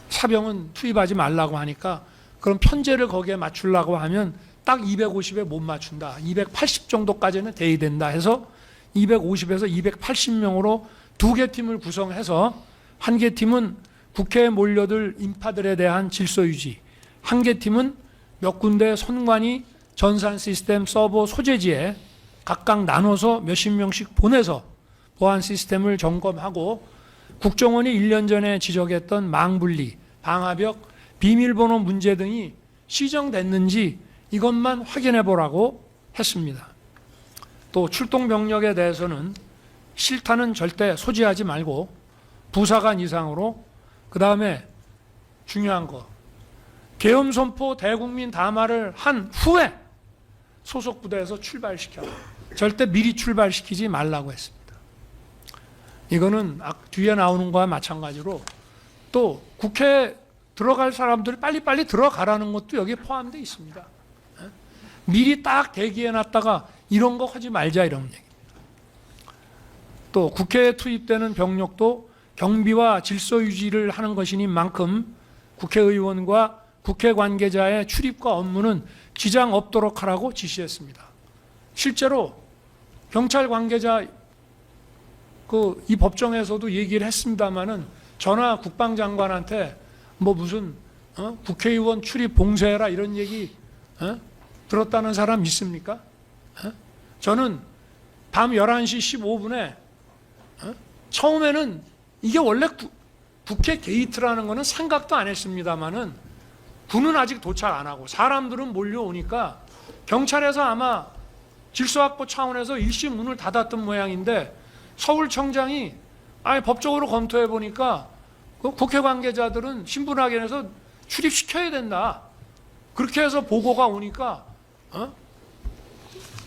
사병은 투입하지 말라고 하니까 그럼 편제를 거기에 맞추려고 하면 딱 250에 못 맞춘다. 280 정도까지는 돼야 된다 해서 250에서 280명으로 두 개 팀을 구성해서 한 개 팀은 국회에 몰려들 인파들에 대한 질서 유지, 한 개 팀은 몇 군데 선관위 전산 시스템 서버 소재지에 각각 나눠서 몇십 명씩 보내서 보안 시스템을 점검하고 국정원이 1년 전에 지적했던 망분리, 방화벽, 비밀번호 문제 등이 시정됐는지 이것만 확인해 보라고 했습니다. 또 출동 병력에 대해서는 실탄은 절대 소지하지 말고 부사관 이상으로, 그 다음에 중요한 거 계엄 선포 대국민 담화를 한 후에 소속 부대에서 출발시켜라. 절대 미리 출발시키지 말라고 했습니다. 이거는 뒤에 나오는 거와 마찬가지로 또 국회에 들어갈 사람들이 빨리빨리 들어가라는 것도 여기에 포함되어 있습니다. 미리 딱 대기해놨다가 이런 거 하지 말자 이런 얘기입니다. 또 국회에 투입되는 병력도 경비와 질서 유지를 하는 것이니만큼 국회의원과 국회 관계자의 출입과 업무는 지장 없도록 하라고 지시했습니다. 실제로 경찰 관계자 이 법정에서도 얘기를 했습니다마는 전화 국방장관한테 뭐 무슨 국회의원 출입 봉쇄해라 이런 얘기 들었다는 사람 있습니까? 저는 밤 11시 15분에 처음에는 이게 원래 국회 게이트라는 거는 생각도 안 했습니다마는 군은 아직 도착 안 하고 사람들은 몰려오니까 경찰에서 아마 질서 확보 차원에서 일시 문을 닫았던 모양인데 서울청장이 법적으로 검토해 보니까 그 국회 관계자들은 신분확인해서 출입시켜야 된다. 그렇게 해서 보고가 오니까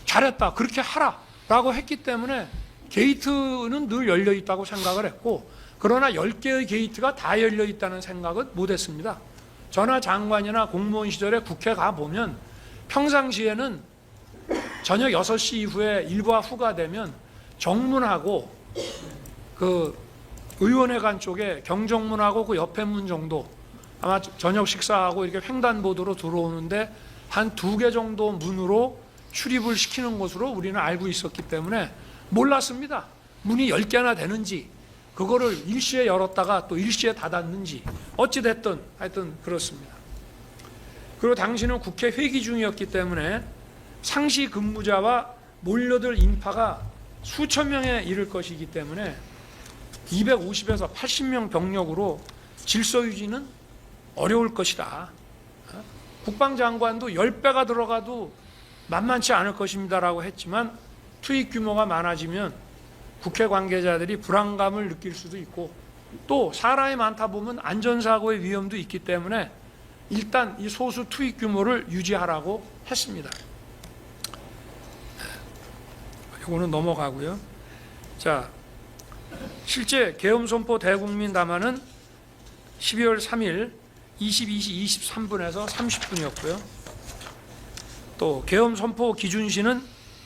잘했다. 그렇게 하라라고 했기 때문에 게이트는 늘 열려 있다고 생각을 했고, 그러나 10개의 게이트가 다 열려 있다는 생각은 못했습니다. 저나 장관이나 공무원 시절에 국회 가보면 평상시에는 저녁 6시 이후에 일과 후가 되면 정문하고 그 의원회관 쪽에 경정문하고 그 옆에 문 정도 아마 저녁 식사하고 이렇게 횡단보도로 들어오는데 한 2개 정도 문으로 출입을 시키는 것으로 우리는 알고 있었기 때문에 몰랐습니다. 문이 10개나 되는지, 그거를 일시에 열었다가 또 일시에 닫았는지, 어찌됐든 하여튼 그렇습니다. 그리고 당시는 국회 회기 중이었기 때문에 상시 근무자와 몰려들 인파가 수천 명에 이를 것이기 때문에 250에서 80명 병력으로 질서 유지는 어려울 것이다. 국방장관도 10배가 들어가도 만만치 않을 것입니다라고 했지만 투입 규모가 많아지면 국회 관계자들이 불안감을 느낄 수도 있고 또 사람이 많다 보면 안전사고의 위험도 있기 때문에 일단 이 소수 투입 규모를 유지하라고 했습니다. 이거는 넘어가고요. 자, 실제 계엄선포 대국민 담화는 12월 3일 22시 23분에서 30분이었고요. 또 계엄선포 기준시는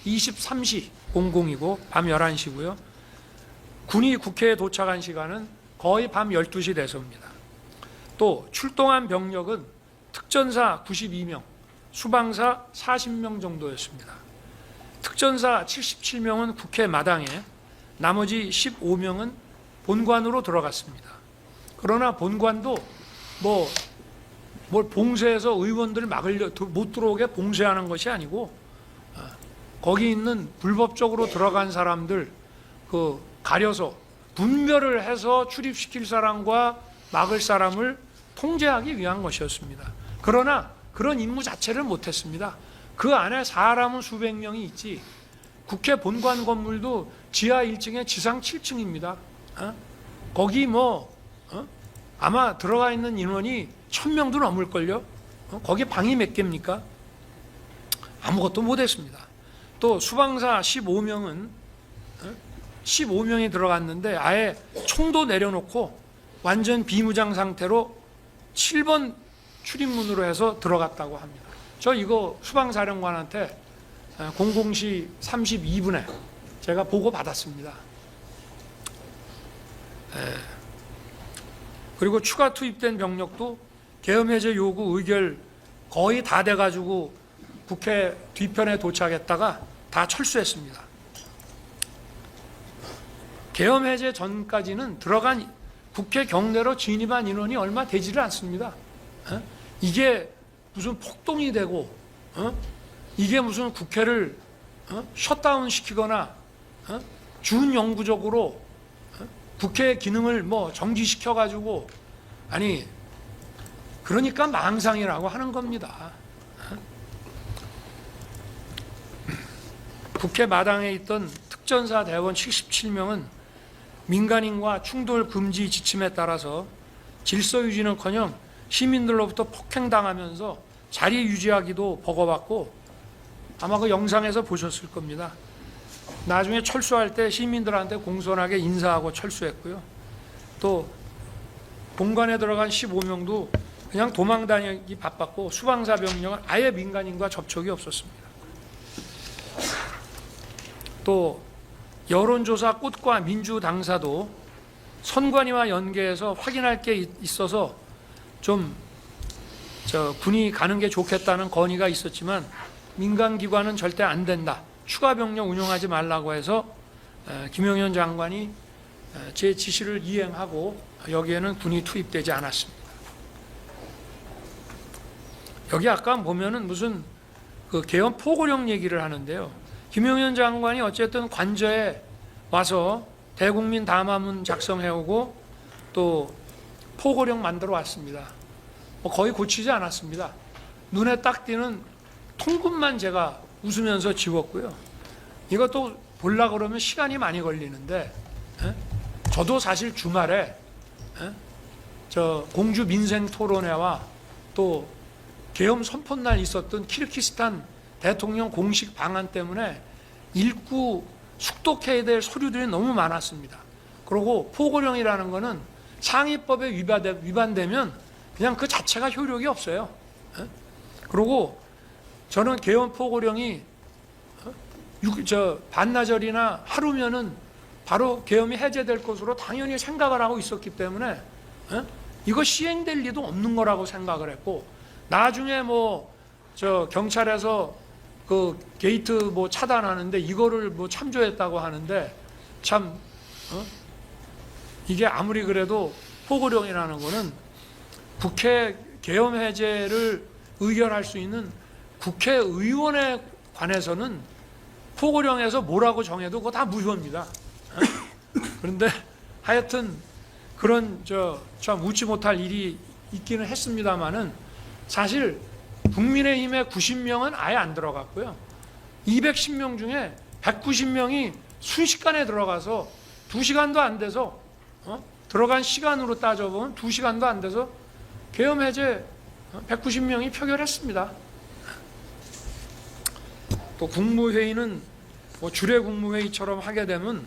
23시 00이고 밤 11시고요. 군이 국회에 도착한 시간은 거의 밤 12시 돼서입니다. 또 출동한 병력은 특전사 92명, 수방사 40명 정도였습니다. 특전사 77명은 국회 마당에, 나머지 15명은 본관으로 들어갔습니다. 그러나 본관도 뭘 봉쇄해서 의원들을 못 들어오게 봉쇄하는 것이 아니고 거기 있는 불법적으로 들어간 사람들 가려서 분별을 해서 출입시킬 사람과 막을 사람을 통제하기 위한 것이었습니다. 그러나 그런 임무 자체를 못했습니다. 그 안에 사람은 수백 명이 있지. 국회 본관 건물도 지하 1층에 지상 7층입니다. 거기 아마 들어가 있는 인원이 1000명도 넘을걸요. 거기 방이 몇 개입니까? 아무것도 못했습니다. 또 수방사 15명이 들어갔는데 아예 총도 내려놓고 완전 비무장 상태로 7번 출입문으로 해서 들어갔다고 합니다. 저 이거 수방사령관한테 00시 32분에 제가 보고 받았습니다. 그리고 추가 투입된 병력도 계엄 해제 요구 의결 거의 다 돼가지고 국회 뒤편에 도착했다가 다 철수했습니다. 계엄 해제 전까지는 들어간 국회 경내로 진입한 인원이 얼마 되지를 않습니다. 이게 무슨 폭동이 되고 이게 무슨 국회를 셧다운 시키거나 준영구적으로 국회의 기능을 정지시켜가지고 그러니까 망상이라고 하는 겁니다. 국회 마당에 있던 특전사 대원 77명은 민간인과 충돌 금지 지침에 따라서 질서 유지는커녕 시민들로부터 폭행당하면서 자리 유지하기도 버거웠고 아마 그 영상에서 보셨을 겁니다. 나중에 철수할 때 시민들한테 공손하게 인사하고 철수했고요. 또 본관에 들어간 15명도 그냥 도망다니기 바빴고 수방사 병력은 아예 민간인과 접촉이 없었습니다. 또 여론조사 꽃과 민주당사도 선관위와 연계해서 확인할 게 있어서 좀 군이 가는 게 좋겠다는 건의가 있었지만 민간기관은 절대 안 된다. 추가 병력 운용하지 말라고 해서 김영현 장관이 제 지시를 이행하고 여기에는 군이 투입되지 않았습니다. 여기 아까 보면은 무슨 계엄 포고령 얘기를 하는데요. 김영현 장관이 어쨌든 관저에 와서 대국민 담화문 작성해오고 또 포고령 만들어 왔습니다. 거의 고치지 않았습니다. 눈에 딱 띄는 통금만 제가 웃으면서 지웠고요. 이것도 보려고 그러면 시간이 많이 걸리는데 저도 사실 주말에 공주 민생 토론회와 또 계엄 선포날 있었던 키르기스탄 대통령 공식 방한 때문에 읽고 숙독해야 될 서류들이 너무 많았습니다. 그리고 포고령이라는 거는 상위법에 위반되면 그냥 그 자체가 효력이 없어요. 그리고 저는 계엄 포고령이 반나절이나 하루면은 바로 계엄이 해제될 것으로 당연히 생각을 하고 있었기 때문에 이거 시행될 리도 없는 거라고 생각을 했고 나중에 저 경찰에서 그 게이트 뭐 차단하는데 이거를 뭐 참조했다고 하는데 참 이게 아무리 그래도 포고령이라는 거는 국회 계엄 해제를 의결할 수 있는 국회의원에 관해서는 포고령에서 뭐라고 정해도 그거 다 무효입니다. 그런데 하여튼 그런 참 웃지 못할 일이 있기는 했습니다만은 사실 국민의힘의 90명은 아예 안 들어갔고요. 210명 중에 190명이 순식간에 들어가서 2시간도 안 돼서 들어간 시간으로 따져보면 2시간도 안 돼서 계엄 해제 190명이 표결했습니다. 또 국무회의는 뭐 주례 국무회의처럼 하게 되면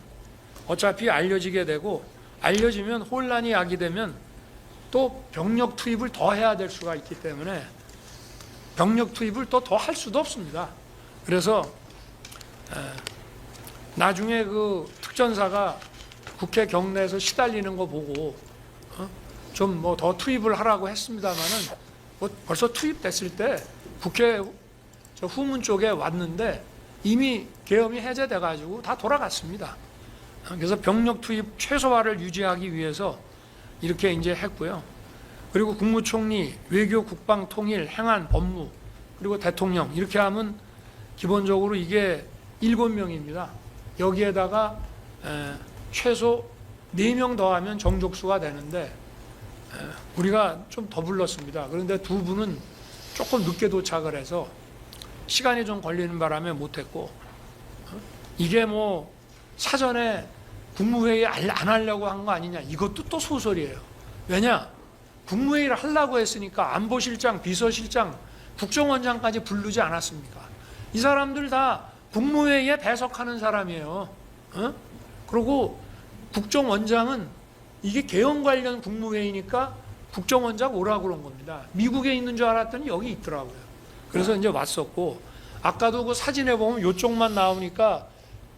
어차피 알려지게 되고 알려지면 혼란이 야기되면 또 병력 투입을 더 해야 될 수가 있기 때문에 병력 투입을 또 더 할 수도 없습니다. 그래서 나중에 그 특전사가 국회 경내에서 시달리는 거 보고 좀 뭐 더 투입을 하라고 했습니다마는 뭐 벌써 투입됐을 때 국회 저 후문 쪽에 왔는데 이미 계엄이 해제돼 가지고 다 돌아갔습니다. 그래서 병력 투입 최소화를 유지하기 위해서 이렇게 이제 했고요. 그리고 국무총리, 외교, 국방, 통일, 행안, 법무, 그리고 대통령 이렇게 하면 기본적으로 이게 7명입니다. 여기에다가 최소 4명 더하면 정족수가 되는데 우리가 좀 더 불렀습니다. 그런데 2분은 조금 늦게 도착을 해서 시간이 좀 걸리는 바람에 못했고 이게 뭐 사전에 국무회의 안 하려고 한 거 아니냐 이것도 또 소설이에요. 왜냐? 국무회의를 하려고 했으니까 안보실장, 비서실장, 국정원장까지 부르지 않았습니까? 이 사람들 다 국무회의에 배석하는 사람이에요. 그리고 국정원장은 이게 계엄 관련 국무회의니까 국정원장 오라고 그런 겁니다. 미국에 있는 줄 알았더니 여기 있더라고요. 그래서 이제 왔었고 아까도 그 사진에 보면 이쪽만 나오니까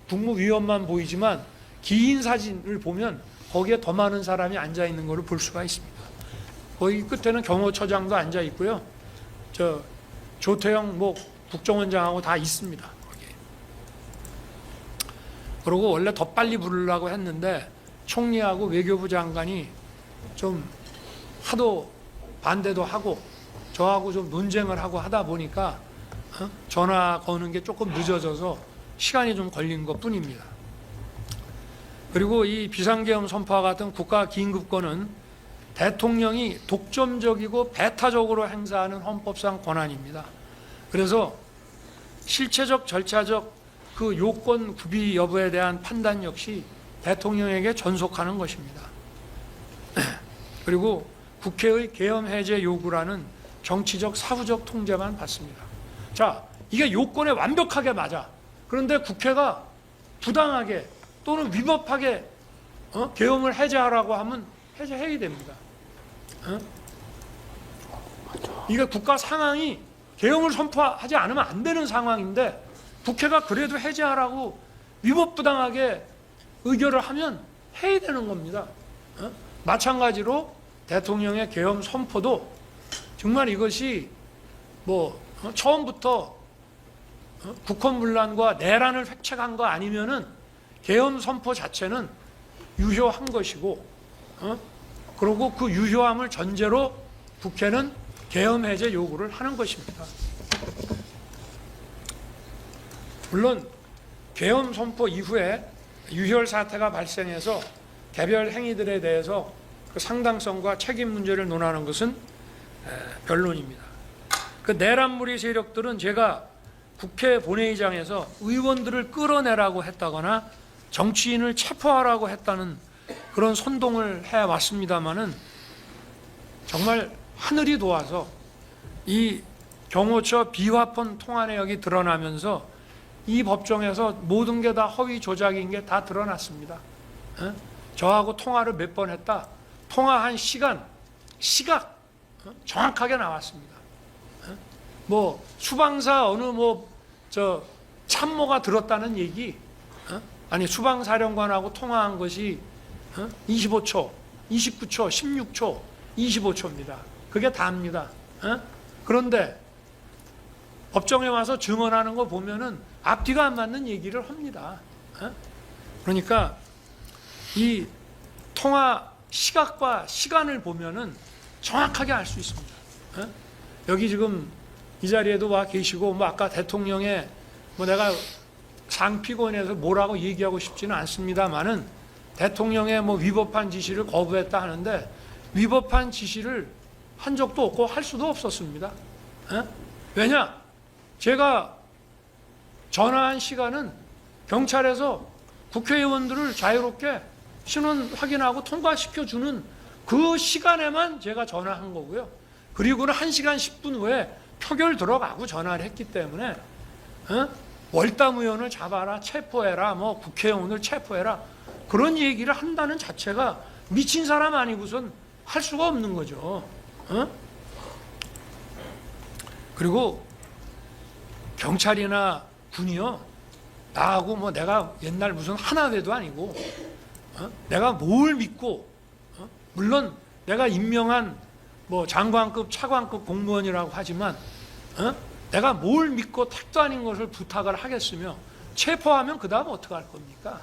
국무위원만 보이지만 긴 사진을 보면 거기에 더 많은 사람이 앉아 있는 것을 볼 수가 있습니다. 거기 끝에는 경호처장도 앉아 있고요. 저 조태영 뭐 국정원장하고 다 있습니다. 거기. 그리고 원래 더 빨리 부르려고 했는데 총리하고 외교부 장관이 좀 하도 반대도 하고 저하고 좀 논쟁을 하고 하다 보니까 전화 거는 게 조금 늦어져서 시간이 좀 걸린 것 뿐입니다. 그리고 이 비상계엄 선포와 같은 국가 긴급권은 대통령이 독점적이고 배타적으로 행사하는 헌법상 권한입니다. 그래서 실체적, 절차적 그 요건 구비 여부에 대한 판단 역시 대통령에게 전속하는 것입니다. 그리고 국회의 계엄 해제 요구라는 정치적, 사후적 통제만 받습니다. 자, 이게 요건에 완벽하게 맞아. 그런데 국회가 부당하게 또는 위법하게 계엄을 해제하라고 하면 해제해야 됩니다. 이게 국가 상황이 계엄을 선포하지 않으면 안 되는 상황인데 국회가 그래도 해제하라고 위법부당하게 의결을 하면 해야 되는 겁니다. 마찬가지로 대통령의 계엄 선포도 정말 이것이 뭐 처음부터 국헌문란과 내란을 획책한 거 아니면은 계엄 선포 자체는 유효한 것이고 그리고 그 유효함을 전제로 국회는 계엄 해제 요구를 하는 것입니다. 물론 계엄 선포 이후에 유혈 사태가 발생해서 개별 행위들에 대해서 그 상당성과 책임 문제를 논하는 것은 변론입니다. 그 내란무리 세력들은 제가 국회 본회의장에서 의원들을 끌어내라고 했다거나 정치인을 체포하라고 했다는 그런 선동을 해왔습니다마는 정말 하늘이 도와서 이 경호처 비화폰 통화 내역이 드러나면서 이 법정에서 모든 게 다 허위 조작인 게 다 드러났습니다. 저하고 통화를 몇 번 했다. 통화한 시간, 시각 정확하게 나왔습니다. 뭐 수방사 어느 참모가 들었다는 얘기, 아니 수방사령관하고 통화한 것이 25초, 29초, 16초, 25초입니다. 그게 다입니다. 그런데 법정에 와서 증언하는 거 보면은 앞뒤가 안 맞는 얘기를 합니다. 그러니까 이 통화 시각과 시간을 보면은 정확하게 알 수 있습니다. 여기 지금 이 자리에도 와 계시고 뭐 아까 대통령의 뭐 내가 상피곤에서 뭐라고 얘기하고 싶지는 않습니다만은 대통령의 뭐 위법한 지시를 거부했다 하는데 위법한 지시를 한 적도 없고 할 수도 없었습니다. 왜냐? 제가 전화한 시간은 경찰에서 국회의원들을 자유롭게 신원 확인하고 통과시켜주는 그 시간에만 제가 전화한 거고요. 그리고는 1시간 10분 후에 표결 들어가고 전화를 했기 때문에 월담 의원을 잡아라, 체포해라, 뭐 국회의원을 체포해라 그런 얘기를 한다는 자체가 미친 사람 아니고선 할 수가 없는 거죠. 그리고 경찰이나 군이요, 나하고 뭐 내가 옛날 무슨 하나회도 아니고 내가 뭘 믿고 물론 내가 임명한 뭐 장관급, 차관급 공무원이라고 하지만 내가 뭘 믿고 택도 아닌 것을 부탁을 하겠으며 체포하면 그 다음 어떻게 할 겁니까?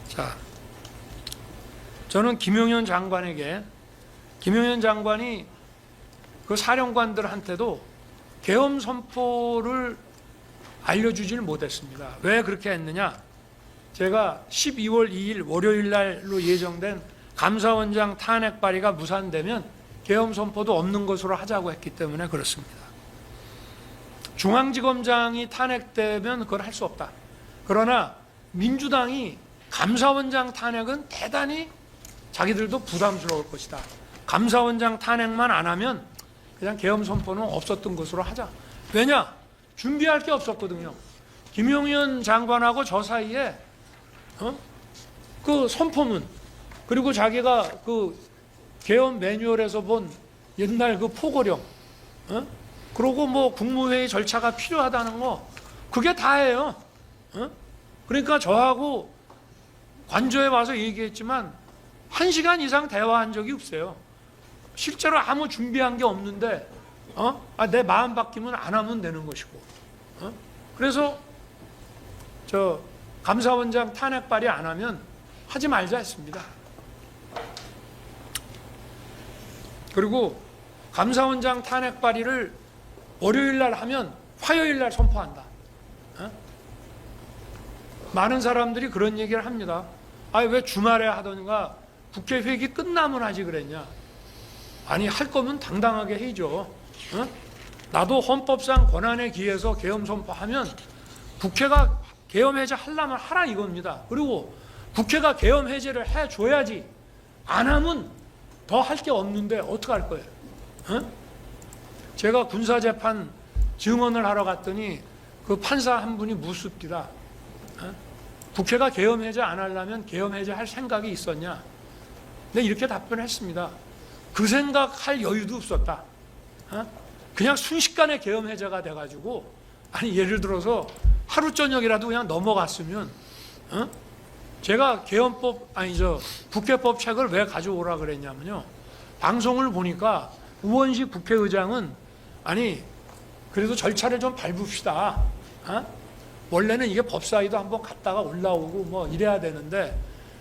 자, 저는 김용현 장관에게, 김용현 장관이 그 사령관들한테도 계엄 선포를 알려주질 못했습니다. 왜 그렇게 했느냐? 제가 12월 2일 월요일 날로 예정된 감사원장 탄핵 발의가 무산되면 계엄 선포도 없는 것으로 하자고 했기 때문에 그렇습니다. 중앙지검장이 탄핵되면 그걸 할 수 없다. 그러나 민주당이 감사원장 탄핵은 대단히 자기들도 부담스러울 것이다. 감사원장 탄핵만 안 하면 그냥 계엄 선포는 없었던 것으로 하자. 왜냐? 준비할 게 없었거든요. 김용현 장관하고 저 사이에 그 선포문, 그리고 자기가 그 계엄 매뉴얼에서 본 옛날 그 포고령, 그러고 뭐 국무회의 절차가 필요하다는 거, 그게 다예요. 그러니까 저하고 관저에 와서 얘기했지만 1시간 이상 대화한 적이 없어요. 실제로 아무 준비한 게 없는데 내 마음 바뀌면 안 하면 되는 것이고, 그래서 저 감사원장 탄핵 발의 안 하면 하지 말자 했습니다. 그리고 감사원장 탄핵 발의를 월요일 날 하면 화요일 날 선포한다. 많은 사람들이 그런 얘기를 합니다. 왜 주말에 하던가 국회 회기 끝나면 하지 그랬냐. 아니, 할 거면 당당하게 해야죠. 나도 헌법상 권한에 기해서 계엄 선포하면 국회가 계엄 해제 하려면 하라 이겁니다. 그리고 국회가 계엄 해제를 해줘야지. 안 하면 더 할 게 없는데 어떻게 할 거예요? 제가 군사재판 증언을 하러 갔더니 그 판사 한 분이 묻습니다. 국회가 계엄 해제 안 하려면 계엄 해제 할 생각이 있었냐? 네, 이렇게 답변했습니다. 그 생각할 여유도 없었다. 그냥 순식간에 계엄 해제가 돼가지고, 아니 예를 들어서 하루 저녁이라도 그냥 넘어갔으면, 제가 계엄법 국회법 책을 왜 가져오라 그랬냐면요, 방송을 보니까 우원식 국회의장은 아니 그래도 절차를 좀 밟읍시다. 원래는 이게 법사위도 한번 갔다가 올라오고 뭐 이래야 되는데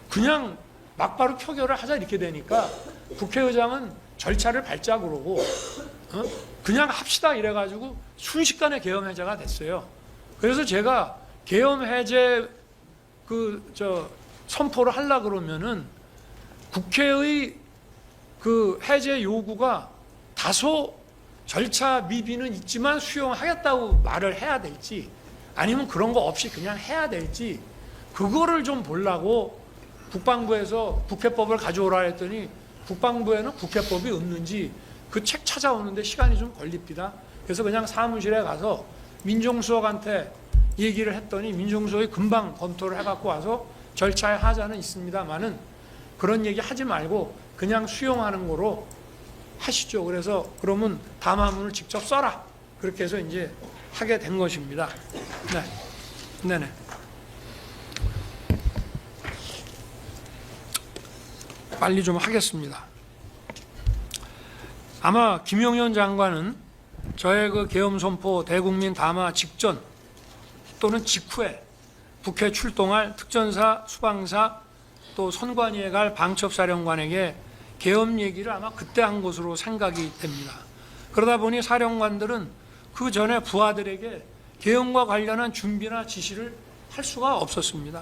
그냥 막바로 표결을 하자 이렇게 되니까 국회의장은 절차를 밟자 그러고 그냥 합시다 이래가지고 순식간에 계엄 해제가 됐어요. 그래서 제가 계엄 해제 선포를 하려 그러면은 국회의 그 해제 요구가 다소 절차 미비는 있지만 수용하겠다고 말을 해야 될지, 아니면 그런 거 없이 그냥 해야 될지, 그거를 좀 보려고 국방부에서 국회법을 가져오라 했더니 국방부에는 국회법이 없는지 그 책 찾아오는데 시간이 좀 걸립니다. 그래서 그냥 사무실에 가서 민정수석한테 얘기를 했더니 민정수석이 금방 검토를 해갖고 와서 절차의 하자는 있습니다만은 그런 얘기 하지 말고 그냥 수용하는 거로 하시죠. 그래서 그러면 담화문을 직접 써라. 그렇게 해서 이제 하게 된 것입니다. 네. 네네. 빨리 좀 하겠습니다. 아마 김용현 장관은 저의 그 계엄 선포 대국민 담화 직전 또는 직후에 북해 출동할 특전사, 수방사 또 선관위에 갈 방첩사령관에게 계엄 얘기를 아마 그때 한 것으로 생각이 됩니다. 그러다 보니 사령관들은 그 전에 부하들에게 계엄과 관련한 준비나 지시를 할 수가 없었습니다.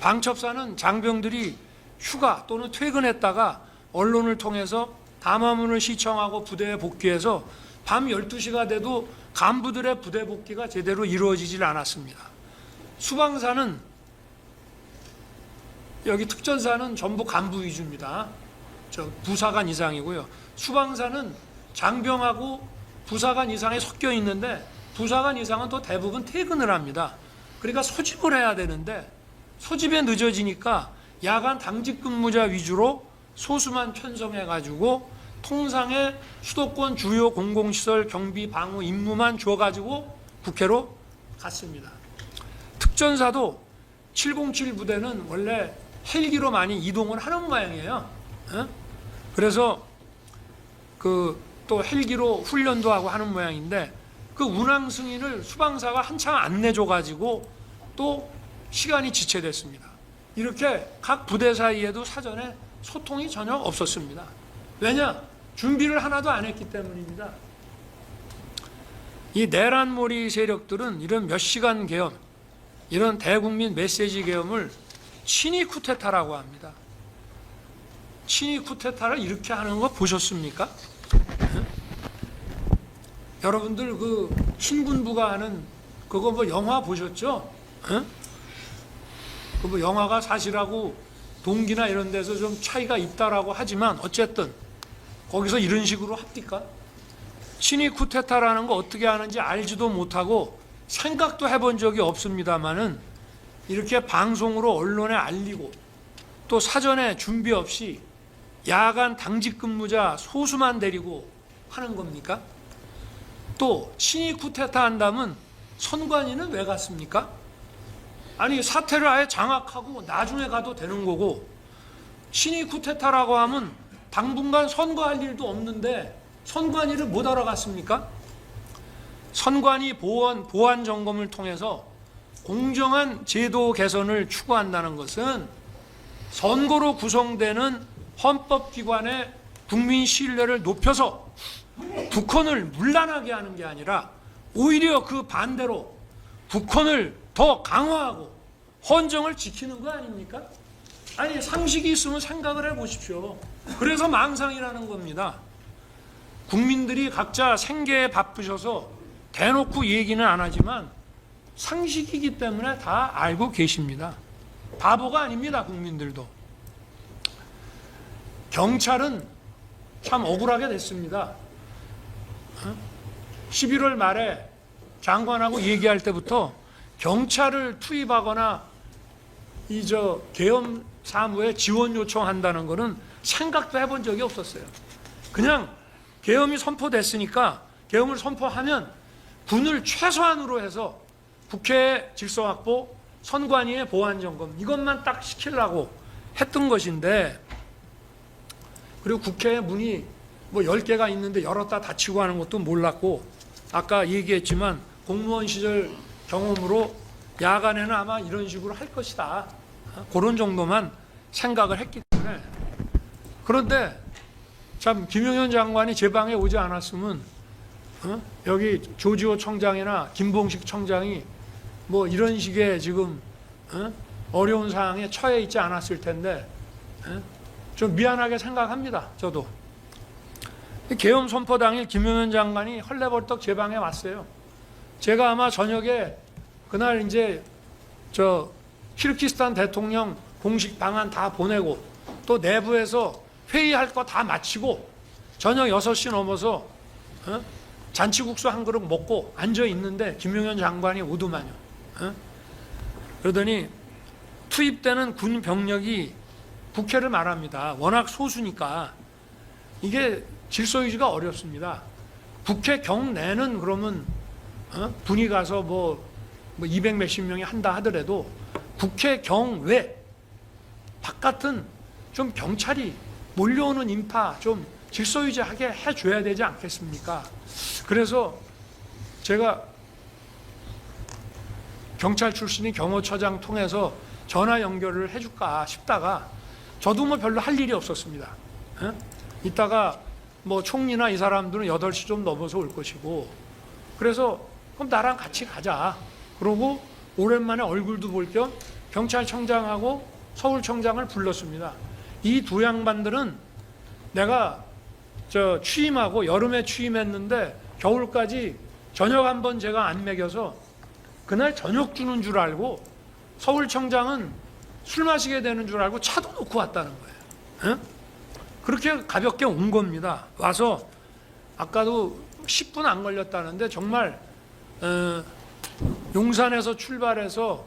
방첩사는 장병들이 휴가 또는 퇴근했다가 언론을 통해서 담화문을 시청하고 부대에 복귀해서 밤 12시가 돼도 간부들의 부대 복귀가 제대로 이루어지질 않았습니다. 수방사는 여기 특전사는 전부 간부 위주입니다. 부사관 이상이고요. 수방사는 장병하고 부사관 이상이 섞여 있는데 부사관 이상은 또 대부분 퇴근을 합니다. 그러니까 소집을 해야 되는데 소집에 늦어지니까 야간 당직 근무자 위주로 소수만 편성해가지고 통상의 수도권 주요 공공시설 경비 방어 임무만 줘가지고 국회로 갔습니다. 특전사도 707 부대는 원래 헬기로 많이 이동을 하는 모양이에요. 그래서 또 헬기로 훈련도 하고 하는 모양인데 그 운항 승인을 수방사가 한참 안 내줘가지고 또 시간이 지체됐습니다. 이렇게 각 부대 사이에도 사전에 소통이 전혀 없었습니다. 왜냐? 준비를 하나도 안 했기 때문입니다. 이 내란몰이 세력들은 이런 몇 시간 계엄, 이런 대국민 메시지 계엄을 친위 쿠데타라고 합니다. 친위 쿠데타를 이렇게 하는 거 보셨습니까? 여러분들 그 신군부가 하는 그거 뭐 영화 보셨죠? 그 뭐 영화가 사실하고 동기나 이런 데서 좀 차이가 있다라고 하지만 어쨌든 거기서 이런 식으로 합니까? 친위 쿠데타라는 거 어떻게 하는지 알지도 못하고 생각도 해본 적이 없습니다만은 이렇게 방송으로 언론에 알리고 또 사전에 준비 없이 야간 당직 근무자 소수만 데리고 하는 겁니까? 또 친위 쿠데타 한다면 선관위는 왜 갔습니까? 아니 사태를 아예 장악하고 나중에 가도 되는 거고 친위 쿠데타라고 하면 당분간 선거할 일도 없는데 선관위를 못 알아갔습니까? 선관위 보안 점검을 통해서 공정한 제도 개선을 추구한다는 것은 선거로 구성되는 헌법기관의 국민 신뢰를 높여서 북한을 문란하게 하는 게 아니라 오히려 그 반대로 북한을 더 강화하고 헌정을 지키는 거 아닙니까? 아니 상식이 있으면 생각을 해보십시오. 그래서 망상이라는 겁니다. 국민들이 각자 생계에 바쁘셔서 대놓고 얘기는 안 하지만 상식이기 때문에 다 알고 계십니다. 바보가 아닙니다. 국민들도. 경찰은 참 억울하게 됐습니다. 11월 말에 장관하고 얘기할 때부터 경찰을 투입하거나 계엄 사무에 지원 요청한다는 것은 생각도 해본 적이 없었어요. 그냥 계엄이 선포됐으니까 계엄을 선포하면 군을 최소한으로 해서 국회 질서 확보, 선관위의 보안 점검 이것만 딱 시키려고 했던 것인데 그리고 국회에 문이 뭐 10개가 있는데 열었다 닫히고 하는 것도 몰랐고 아까 얘기했지만 공무원 시절 경험으로 야간에는 아마 이런 식으로 할 것이다. 그런 정도만 생각을 했기 때문에 그런데 참 김용현 장관이 제 방에 오지 않았으면 여기 조지호 청장이나 김봉식 청장이 뭐 이런 식의 지금 어려운 상황에 처해 있지 않았을 텐데 좀 미안하게 생각합니다. 저도. 계엄 선포 당일 김용현 장관이 헐레벌떡 제 방에 왔어요. 제가 아마 저녁에 그날 이제 키르기스탄 대통령 공식 방안 다 보내고 또 내부에서 회의할 거 다 마치고 저녁 6시 넘어서 잔치국수 한 그릇 먹고 앉아 있는데 김용현 장관이 오더만요. 그러더니 투입되는 군 병력이 국회를 말합니다. 워낙 소수니까 이게 질서 유지가 어렵습니다. 국회 경내는 그러면 군이 가서 뭐 200 몇십 명이 한다 하더라도 국회 경외 바깥은 좀 경찰이 몰려오는 인파 좀 질서 유지하게 해줘야 되지 않겠습니까? 그래서 제가 경찰 출신인 경호처장 통해서 전화 연결을 해줄까 싶다가 저도 뭐 별로 할 일이 없었습니다. 에? 이따가 뭐 총리나 이 사람들은 8시 좀 넘어서 올 것이고, 그래서 그럼 나랑 같이 가자. 그러고 오랜만에 얼굴도 볼 겸 경찰청장하고 서울청장을 불렀습니다. 이 두 양반들은 내가 취임하고 여름에 취임했는데 겨울까지 저녁 한번 제가 안 먹여서 그날 저녁 주는 줄 알고, 서울청장은 술 마시게 되는 줄 알고 차도 놓고 왔다는 거예요. 에? 그렇게 가볍게 온 겁니다. 와서 아까도 10분 안 걸렸다는데 정말 용산에서 출발해서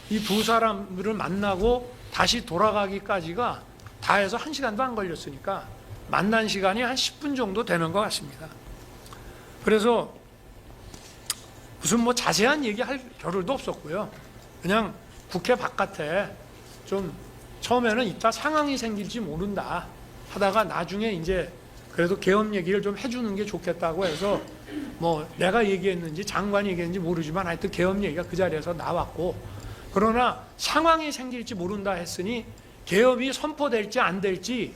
이 두 사람들을 만나고 다시 돌아가기까지가 다 해서 1시간도 안 걸렸으니까 만난 시간이 한 10분 정도 되는 것 같습니다. 그래서 무슨 뭐 자세한 얘기할 겨를도 없었고요. 그냥 국회 바깥에 좀 처음에는 이따 상황이 생길지 모른다 하다가 나중에 이제 그래도 계엄 얘기를 좀 해주는 게 좋겠다고 해서 뭐 내가 얘기했는지 장관이 얘기했는지 모르지만 하여튼 계엄 얘기가 그 자리에서 나왔고, 그러나 상황이 생길지 모른다 했으니 계엄이 선포될지 안 될지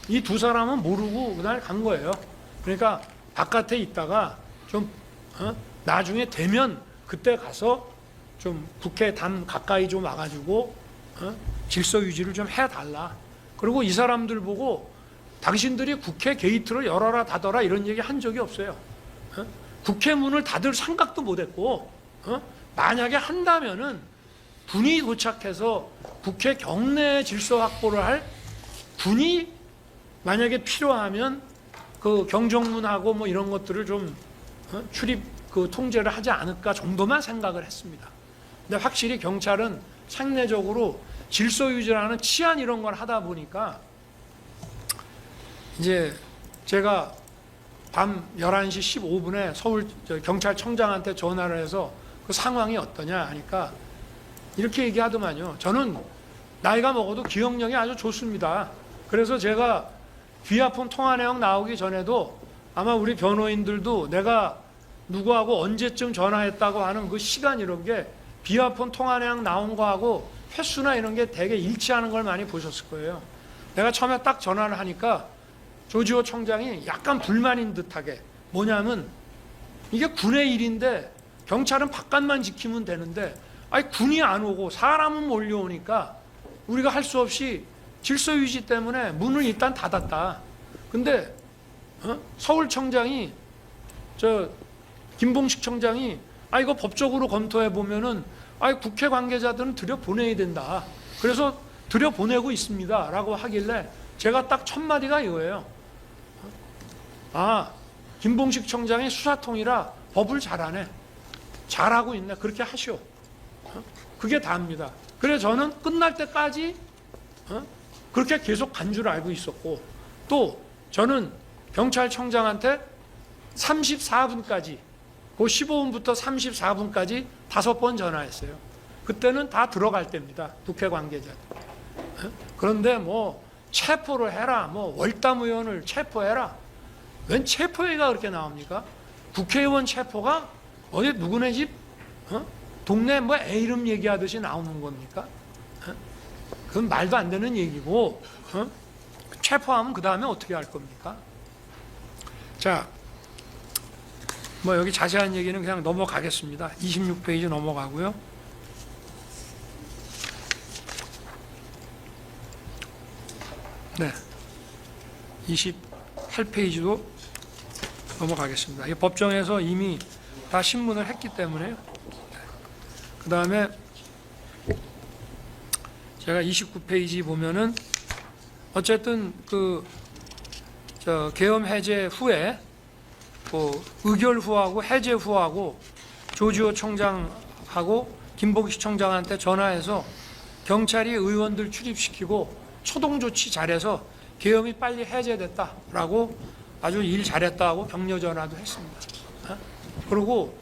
이 두 사람은 모르고 그날 간 거예요. 그러니까 바깥에 있다가 좀 나중에 되면 그때 가서 좀 국회 담 가까이 좀 와가지고 질서 유지를 좀 해달라. 그리고 이 사람들 보고 당신들이 국회 게이트를 열어라 닫아라 이런 얘기 한 적이 없어요. 국회 문을 닫을 생각도 못했고, 만약에 한다면은 군이 도착해서 국회 경내 질서 확보를 할 군이 만약에 필요하면 그 경정문하고 뭐 이런 것들을 좀 출입 그 통제를 하지 않을까 정도만 생각을 했습니다. 근데 확실히 경찰은 상례적으로 질서 유지라는 치안 이런 걸 하다 보니까 이제 제가 밤 11시 15분에 서울 경찰청장한테 전화를 해서 그 상황이 어떠냐 하니까 이렇게 얘기하더만요. 저는 나이가 먹어도 기억력이 아주 좋습니다. 그래서 제가 비아폰 통화 내용 나오기 전에도 아마 우리 변호인들도 내가 누구하고 언제쯤 전화했다고 하는 그 시간 이런 게 비아폰 통화 내용 나온 거하고 횟수나 이런 게 되게 일치하는 걸 많이 보셨을 거예요. 내가 처음에 딱 전화를 하니까 조지호 청장이 약간 불만인 듯하게, 뭐냐면 이게 군의 일인데 경찰은 바깥만 지키면 되는데 아니 군이 안 오고 사람은 몰려오니까 우리가 할 수 없이 질서 유지 때문에 문을 일단 닫았다. 근데 서울청장이 김봉식 청장이 이거 법적으로 검토해 보면은 국회 관계자들은 들여보내야 된다. 그래서 들여보내고 있습니다. 라고 하길래 제가 딱 첫 마디가 이거예요. 김봉식 청장이 수사통이라 법을 잘하네. 잘하고 있네. 그렇게 하시오. 그게 다입니다. 그래서 저는 끝날 때까지 그렇게 계속 간 줄 알고 있었고, 또 저는 경찰청장한테 34분까지 그 15분부터 34분까지 5번 전화했어요. 그때는 다 들어갈 때입니다. 국회 관계자들. 그런데 뭐 체포를 해라, 뭐 월담 의원을 체포해라. 웬 체포회의가 그렇게 나옵니까? 국회의원 체포가 어디 누구네 집 동네 뭐 애 이름 얘기하듯이 나오는 겁니까? 그건 말도 안 되는 얘기고, 체포하면 그 다음에 어떻게 할 겁니까? 자, 뭐 여기 자세한 얘기는 그냥 넘어가겠습니다. 26페이지 넘어가고요. 네, 28페이지도 넘어가겠습니다. 이 법정에서 이미 다 신문을 했기 때문에요. 그 다음에 제가 29페이지 보면은 어쨌든 계엄 해제 후에 의결 후하고 해제 후하고 조지호 청장하고 김봉식 청장한테 전화해서 경찰이 의원들 출입시키고 초동 조치 잘해서 계엄이 빨리 해제됐다라고 아주 일 잘했다고 격려 전화도 했습니다. 그리고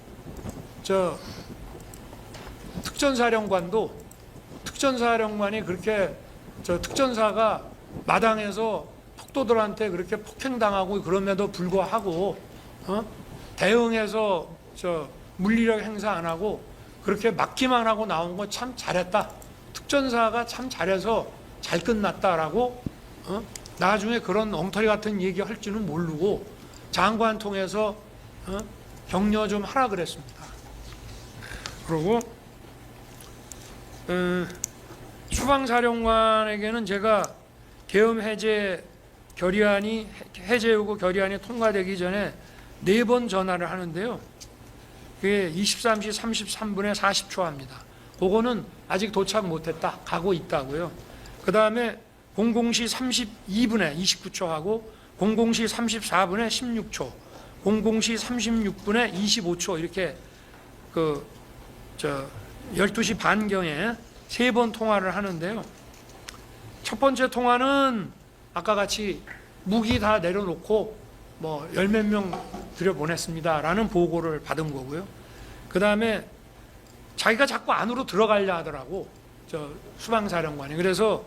특전사령관이 그렇게 특전사가 마당에서 폭도들한테 그렇게 폭행당하고 그럼에도 불구하고 대응해서 물리력 행사 안 하고 그렇게 막기만 하고 나온 거 참 잘했다. 특전사가 참 잘해서 잘 끝났다라고 나중에 그런 엉터리 같은 얘기 할 줄은 모르고 장관 통해서 격려 좀 하라 그랬습니다. 그리고 수방사령관에게는 제가 계엄 해제 결의안이 해제 요구 결의안이 통과되기 전에 4번 전화를 하는데요. 그게 23시 33분에 40초 합니다. 그거는 아직 도착 못했다. 가고 있다고요. 그 다음에 00시 32분에 29초 하고 00시 34분에 16초, 00시 36분에 25초 이렇게 12시 반경에 3번 통화를 하는데요. 첫 번째 통화는 아까 같이 무기 다 내려놓고 뭐 10몇 명 들여보냈습니다라는 보고를 받은 거고요. 그 다음에 자기가 자꾸 안으로 들어가려 하더라고, 수방사령관이. 그래서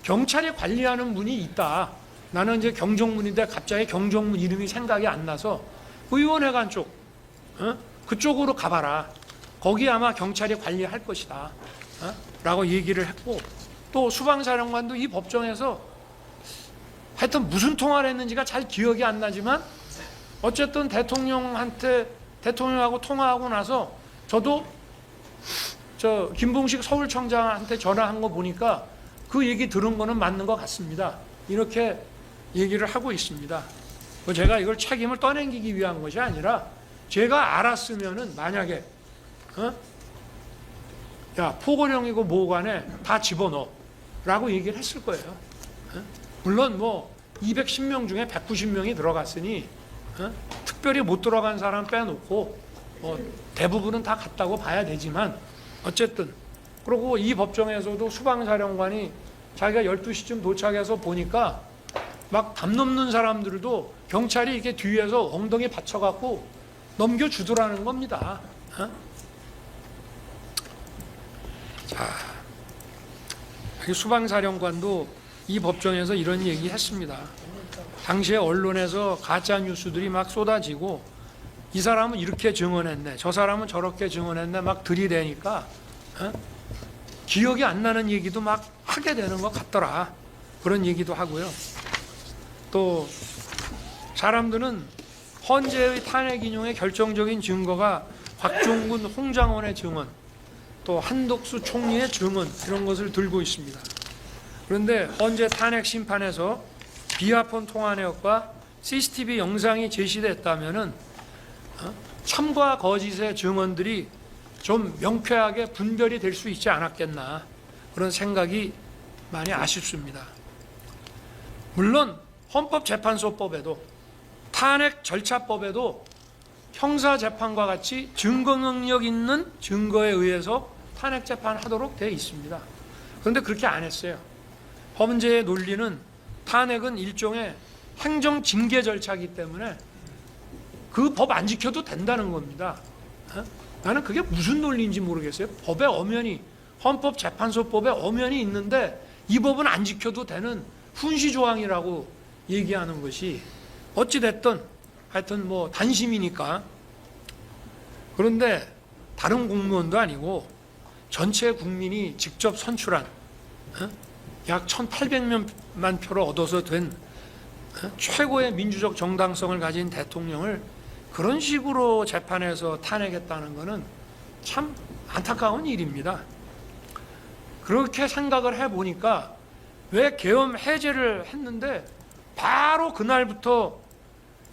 경찰이 관리하는 문이 있다. 나는 이제 경정문인데 갑자기 경정문 이름이 생각이 안 나서 의원회관 쪽, 그쪽으로 가봐라. 거기 아마 경찰이 관리할 것이다. 라고 얘기를 했고, 또 수방사령관도 이 법정에서 하여튼 무슨 통화를 했는지가 잘 기억이 안 나지만 어쨌든 대통령하고 통화하고 나서 저도 김봉식 서울청장한테 전화한 거 보니까 그 얘기 들은 거는 맞는 것 같습니다. 이렇게 얘기를 하고 있습니다. 제가 이걸 책임을 떠넘기기 위한 것이 아니라 제가 알았으면은 만약에 야 포고령이고 뭐간에 다 집어넣어 라고 얘기를 했을 거예요. 물론 뭐 210명 중에 190명이 들어갔으니 특별히 못 들어간 사람 빼놓고 대부분은 다 갔다고 봐야 되지만 어쨌든, 그리고 이 법정에서도 수방사령관이 자기가 12시쯤 도착해서 보니까 막 담 넘는 사람들도 경찰이 이렇게 뒤에서 엉덩이 받쳐갖고 넘겨주더라는 겁니다. 자, 수방사령관도 이 법정에서 이런 얘기 했습니다. 당시에 언론에서 가짜 뉴스들이 막 쏟아지고 이 사람은 이렇게 증언했네, 저 사람은 저렇게 증언했네 막 들이대니까 기억이 안 나는 얘기도 막 하게 되는 것 같더라. 그런 얘기도 하고요. 또 사람들은 헌재의 탄핵 인용의 결정적인 증거가 곽종근, 홍장원의 증언, 또 한덕수 총리의 증언, 이런 것을 들고 있습니다. 그런데 헌재 탄핵 심판에서 비하폰 통화 내역과 CCTV 영상이 제시됐다면은 참과 거짓의 증언들이 좀 명쾌하게 분별이 될 수 있지 않았겠나, 그런 생각이 많이 아쉽습니다. 물론 헌법재판소법에도 탄핵 절차법에도 형사재판과 같이 증거 능력 있는 증거에 의해서 탄핵 재판하도록 되어 있습니다. 그런데 그렇게 안 했어요. 헌재의 논리는 탄핵은 일종의 행정 징계 절차이기 때문에 그 법 안 지켜도 된다는 겁니다. 나는 그게 무슨 논리인지 모르겠어요. 법에 엄연히, 헌법재판소법에 엄연히 있는데 이 법은 안 지켜도 되는 훈시조항이라고 얘기하는 것이 어찌됐든 하여튼 뭐 단심이니까. 그런데 다른 공무원도 아니고 전체 국민이 직접 선출한 약 1,800만 표를 얻어서 된 최고의 민주적 정당성을 가진 대통령을 그런 식으로 재판에서 탄핵했다는 것은 참 안타까운 일입니다. 그렇게 생각을 해보니까 왜 계엄 해제를 했는데 바로 그날부터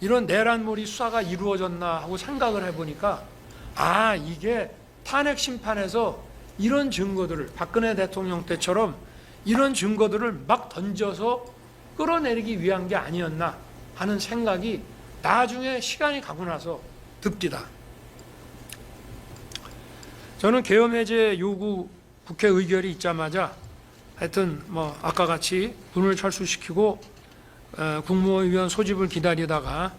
이런 내란몰이 수사가 이루어졌나 하고 생각을 해보니까, 아, 이게 탄핵 심판에서 이런 증거들을, 박근혜 대통령 때처럼 이런 증거들을 막 던져서 끌어내리기 위한 게 아니었나 하는 생각이 나중에 시간이 가고 나서 듭니다. 저는 계엄 해제 요구 국회 의결이 있자마자 하여튼 뭐 아까 같이 분을 철수시키고 국무위원 소집을 기다리다가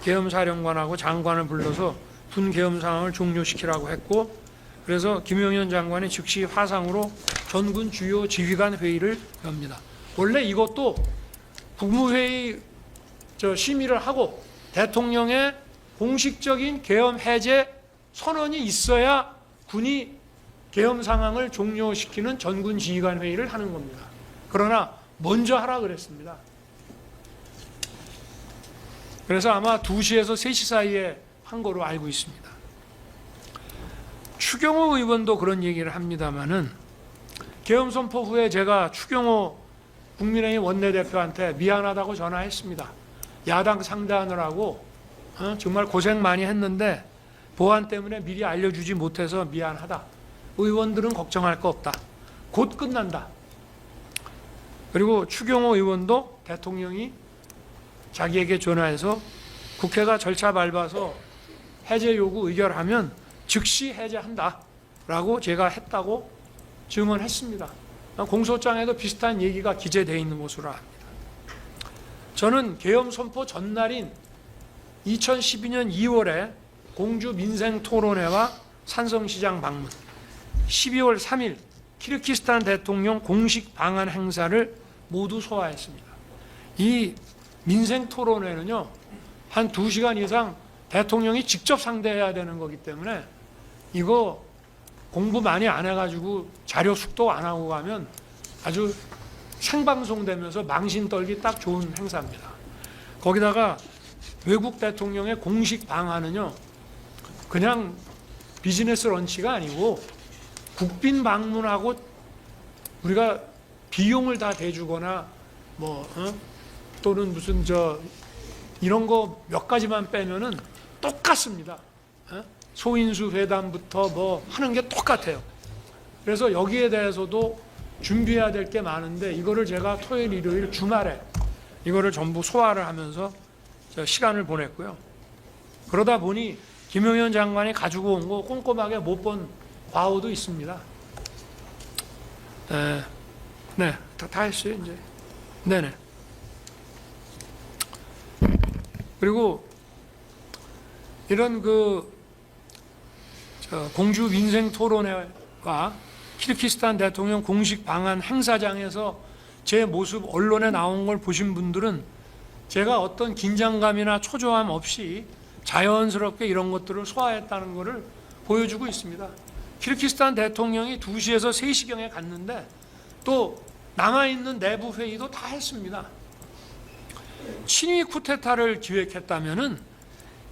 계엄사령관하고 장관을 불러서 분계엄 상황을 종료시키라고 했고, 그래서 김용현 장관이 즉시 화상으로 전군 주요 지휘관 회의를 엽니다. 원래 이것도 국무회의 심의를 하고 대통령의 공식적인 계엄 해제 선언이 있어야 군이 계엄 상황을 종료시키는 전군 지휘관 회의를 하는 겁니다. 그러나 먼저 하라 그랬습니다. 그래서 아마 2시에서 3시 사이에 한 거로 알고 있습니다. 추경호 의원도 그런 얘기를 합니다마는 계엄 선포 후에 제가 추경호 국민의힘 원내대표한테 미안하다고 전화했습니다. 야당 상대하느라고 정말 고생 많이 했는데 보안 때문에 미리 알려주지 못해서 미안하다. 의원들은 걱정할 거 없다. 곧 끝난다. 그리고 추경호 의원도 대통령이 자기에게 전화해서 국회가 절차 밟아서 해제 요구 의결하면 즉시 해제한다 라고 제가 했다고 증언했습니다. 공소장에도 비슷한 얘기가 기재되어 있는 것으로 압니다. 저는 계엄 선포 전날인 2012년 2월에 공주 민생토론회와 산성시장 방문, 12월 3일 키르기스탄 대통령 공식 방한 행사를 모두 소화했습니다. 이 민생토론회는요, 한 2시간 이상 대통령이 직접 상대해야 되는 거기 때문에 이거 공부 많이 안 해가지고 자료 숙도 안 하고 가면 아주 생방송되면서 망신 떨기 딱 좋은 행사입니다. 거기다가 외국 대통령의 공식 방한은요, 그냥 비즈니스 런치가 아니고 국빈 방문하고 우리가 비용을 다 대주거나 또는 무슨 이런 거 몇 가지만 빼면은 똑같습니다. 소인수 회담부터 하는 게 똑같아요. 그래서 여기에 대해서도 준비해야 될 게 많은데 이거를 제가 토요일, 일요일, 주말에 이거를 전부 소화를 하면서 시간을 보냈고요. 그러다 보니 김용현 장관이 가지고 온 거 꼼꼼하게 못 본 과오도 있습니다. 네, 다 했어요 이제. 네네. 그리고 이런 공주 민생 토론회와 키르기스탄 대통령 공식 방한 행사장에서 제 모습 언론에 나온 걸 보신 분들은 제가 어떤 긴장감이나 초조함 없이 자연스럽게 이런 것들을 소화했다는 것을 보여주고 있습니다. 키르기스탄 대통령이 2시에서 3시경에 갔는데 또 남아있는 내부 회의도 다 했습니다. 친위 쿠데타를 기획했다면은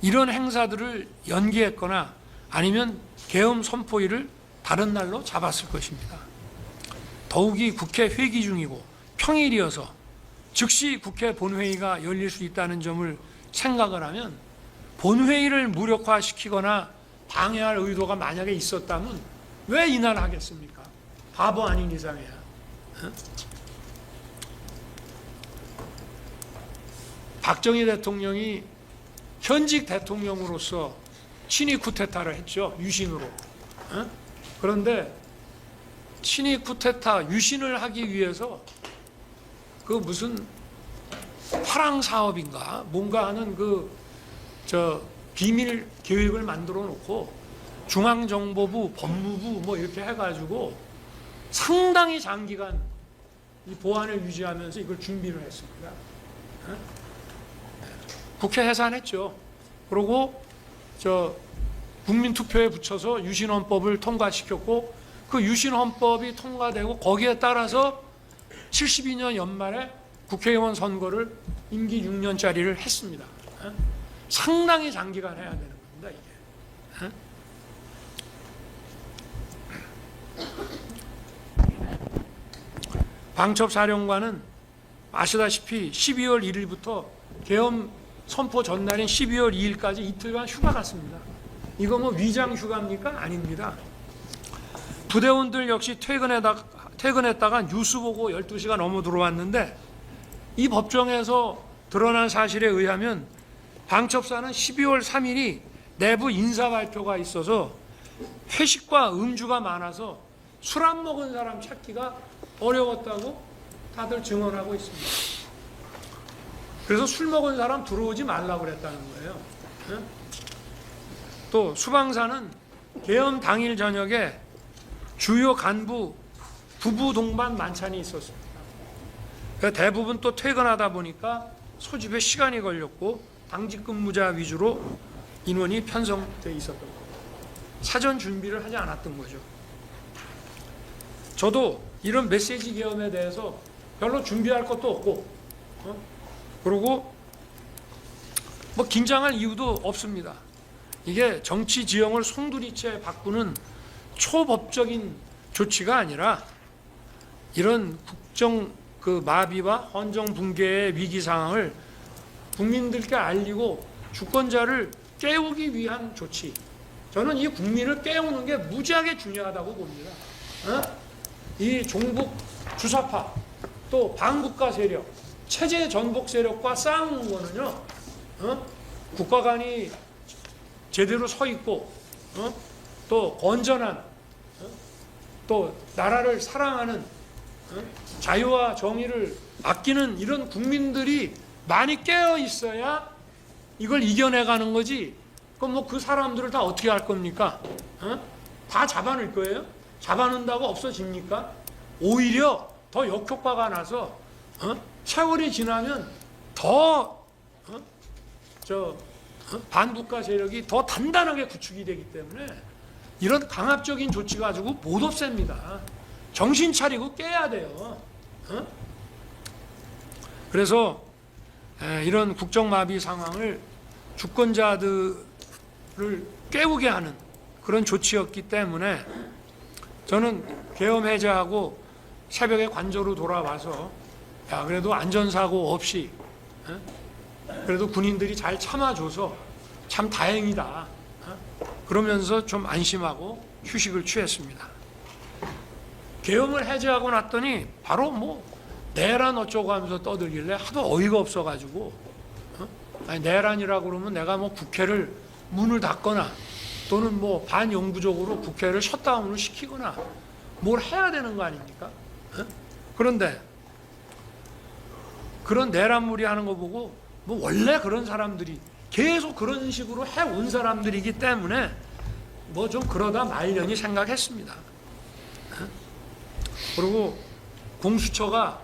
이런 행사들을 연기했거나 아니면 계엄 선포일을 다른 날로 잡았을 것입니다. 더욱이 국회 회기 중이고 평일이어서 즉시 국회 본회의가 열릴 수 있다는 점을 생각을 하면 본회의를 무력화시키거나 방해할 의도가 만약에 있었다면 왜 이날 하겠습니까? 바보 아닌 이상이야. 박정희 대통령이 현직 대통령으로서 친위 쿠데타를 했죠. 유신으로. 그런데 친위 쿠데타 유신을 하기 위해서 무슨 화랑 사업인가 뭔가 하는 비밀 계획을 만들어 놓고 중앙정보부, 법무부 이렇게 해가지고 상당히 장기간 이 보안을 유지하면서 이걸 준비를 했습니다. 국회 해산했죠. 그리고 국민투표에 붙여서 유신헌법을 통과시켰고 그 유신헌법이 통과되고 거기에 따라서 72년 연말에 국회의원 선거를 임기 6년짜리를 했습니다. 상당히 장기간 해야 되는 겁니다, 이게. 방첩사령관은 아시다시피 12월 1일부터 계엄 선포 전날인 12월 2일까지 이틀간 휴가 갔습니다. 이거 위장 휴가입니까? 아닙니다. 부대원들 역시 퇴근했다가 뉴스 보고 12시가 넘어 들어왔는데 이 법정에서 드러난 사실에 의하면 방첩사는 12월 3일이 내부 인사 발표가 있어서 회식과 음주가 많아서 술 안 먹은 사람 찾기가 어려웠다고 다들 증언하고 있습니다. 그래서 술 먹은 사람 들어오지 말라고 그랬다는 거예요. 또 수방사는 계엄 당일 저녁에 주요 간부 부부 동반 만찬이 있었습니다. 대부분 또 퇴근하다 보니까 소집에 시간이 걸렸고 당직 근무자 위주로 인원이 편성돼 있었던 거예요. 사전 준비를 하지 않았던 거죠. 저도 이런 메시지 계엄에 대해서 별로 준비할 것도 없고, 그리고 뭐 긴장할 이유도 없습니다. 이게 정치 지형을 송두리째 바꾸는 초법적인 조치가 아니라 이런 국정 마비와 헌정 붕괴의 위기 상황을 국민들께 알리고 주권자를 깨우기 위한 조치. 저는 이 국민을 깨우는 게 무지하게 중요하다고 봅니다. 이 종북 주사파 또 반국가 세력, 체제 전복 세력과 싸우는 거는요, 국가관이 제대로 서 있고, 또 건전한, 또 나라를 사랑하는, 자유와 정의를 아끼는 이런 국민들이 많이 깨어 있어야 이걸 이겨내가는 거지. 그럼 뭐 그 사람들을 다 어떻게 할 겁니까? 다 잡아낼 거예요? 잡아낸다고 없어집니까? 오히려 더 역효과가 나서 세월이 지나면 더 반국가 세력이 더 단단하게 구축이 되기 때문에 이런 강압적인 조치 가지고 못 없앱니다. 정신 차리고 깨야 돼요. 그래서 이런 국정마비 상황을 주권자들을 깨우게 하는 그런 조치였기 때문에 저는 계엄 해제하고 새벽에 관저로 돌아와서 야, 그래도 안전사고 없이 그래도 군인들이 잘 참아줘서 참 다행이다. 그러면서 좀 안심하고 휴식을 취했습니다. 계엄을 해제하고 났더니 바로 뭐 내란 어쩌고 하면서 떠들길래 하도 어이가 없어가지고 아니 내란이라고 그러면 내가 뭐 국회를 문을 닫거나 또는 뭐 반영구적으로 국회를 셧다운을 시키거나 뭘 해야 되는 거 아닙니까? 그런데 그런 내란무리 하는 거 보고 뭐 원래 그런 사람들이 계속 그런 식으로 해온 사람들이기 때문에 뭐 좀 그러다 말려니 생각했습니다. 그리고 공수처가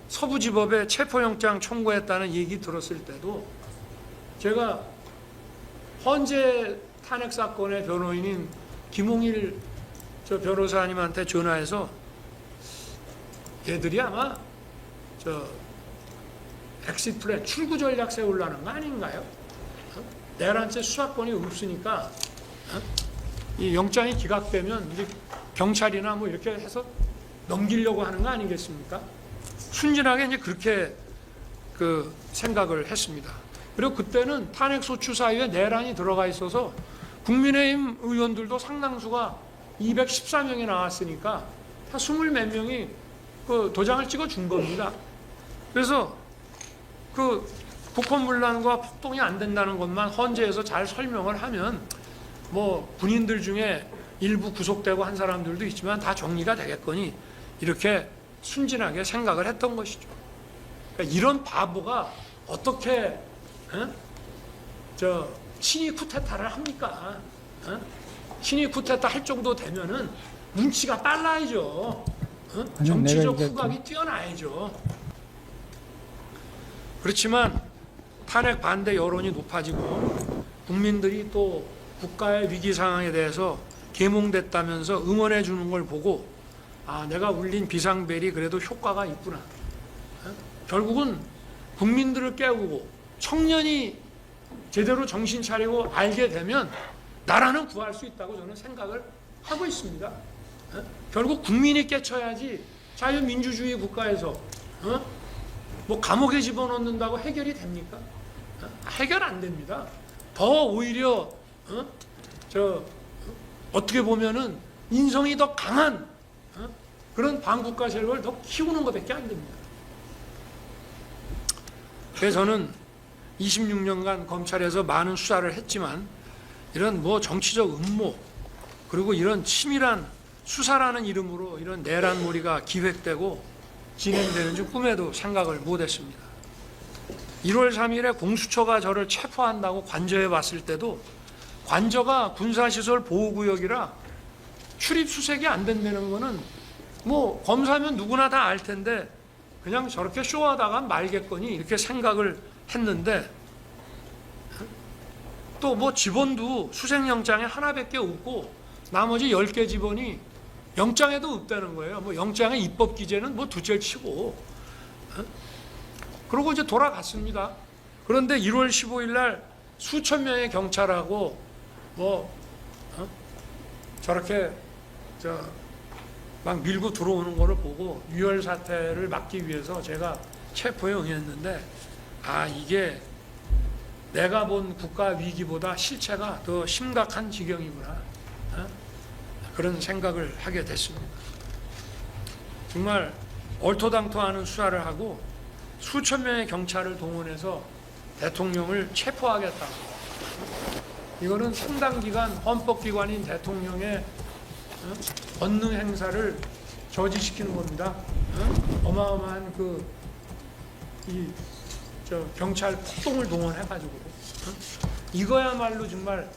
서부지법에 체포영장 청구했다는 얘기 들었을 때도 제가 헌재 탄핵 사건의 변호인인 김홍일 저 변호사님한테 전화해서 얘들이 아마 저 엑시트 플랜 출구 전략 세우려는 거 아닌가요? 내란죄 수사권이 없으니까 이 영장이 기각되면 이제 경찰이나 뭐 이렇게 해서 넘기려고 하는 거 아니겠습니까? 순진하게 이제 그렇게 그 생각을 했습니다. 그리고 그때는 탄핵 소추 사유에 내란이 들어가 있어서 국민의힘 의원들도 상당수가 214명이 나왔으니까 한 20몇 명이 그 도장을 찍어 준 겁니다. 그래서 그 국헌문란과 폭동이 안 된다는 것만 헌재에서 잘 설명을 하면 뭐 군인들 중에 일부 구속되고 한 사람들도 있지만 다 정리가 되겠거니 이렇게 순진하게 생각을 했던 것이죠. 그러니까 이런 바보가 어떻게 친위 쿠데타를 합니까? 친위 쿠데타 할 정도 되면은 눈치가 빨라야죠. 정치적 후각이 뛰어나야죠. 그렇지만 탄핵 반대 여론이 높아지고 국민들이 또 국가의 위기 상황에 대해서 계몽됐다면서 응원해 주는 걸 보고 아, 내가 울린 비상벨이 그래도 효과가 있구나. 결국은 국민들을 깨우고 청년이 제대로 정신 차리고 알게 되면 나라는 구할 수 있다고 저는 생각을 하고 있습니다. 결국 국민이 깨쳐야지 자유민주주의 국가에서 뭐 감옥에 집어넣는다고 해결이 됩니까? 해결 안 됩니다. 더 오히려 어떻게 보면은 인성이 더 강한 그런 반국가 세력을 더 키우는 것밖에 안 됩니다. 그래서 저는 26년간 검찰에서 많은 수사를 했지만 이런 뭐 정치적 음모 그리고 이런 치밀한 수사라는 이름으로 이런 내란몰이가 기획되고 진행되는 줄 꿈에도 생각을 못했습니다. 1월 3일에 공수처가 저를 체포한다고 관저에 봤을 때도 관저가 군사시설 보호구역이라 출입 수색이 안 된다는 거는 뭐 검사면 누구나 다 알 텐데 그냥 저렇게 쇼하다가 말겠거니 이렇게 생각을 했는데, 또 뭐 지번도 수색영장에 하나밖에 없고 나머지 10개 지번이 영장에도 없다는 거예요. 뭐 영장의 입법 기재는 뭐 둘째를 치고. 그러고 이제 돌아갔습니다. 그런데 1월 15일 날 수천 명의 경찰하고 저렇게 막 밀고 들어오는 거를 보고 유혈 사태를 막기 위해서 제가 체포에 응했는데, 이게 내가 본 국가 위기보다 실체가 더 심각한 지경이구나, 그런 생각을 하게 됐습니다. 정말 얼토당토하는 수사를 하고 수천 명의 경찰을 동원해서 대통령을 체포하겠다. 이거는 상당 기간 헌법기관인 대통령의 권능 행사를 저지시키는 겁니다. 어마어마한 경찰 폭동을 동원해가지고 이거야말로 정말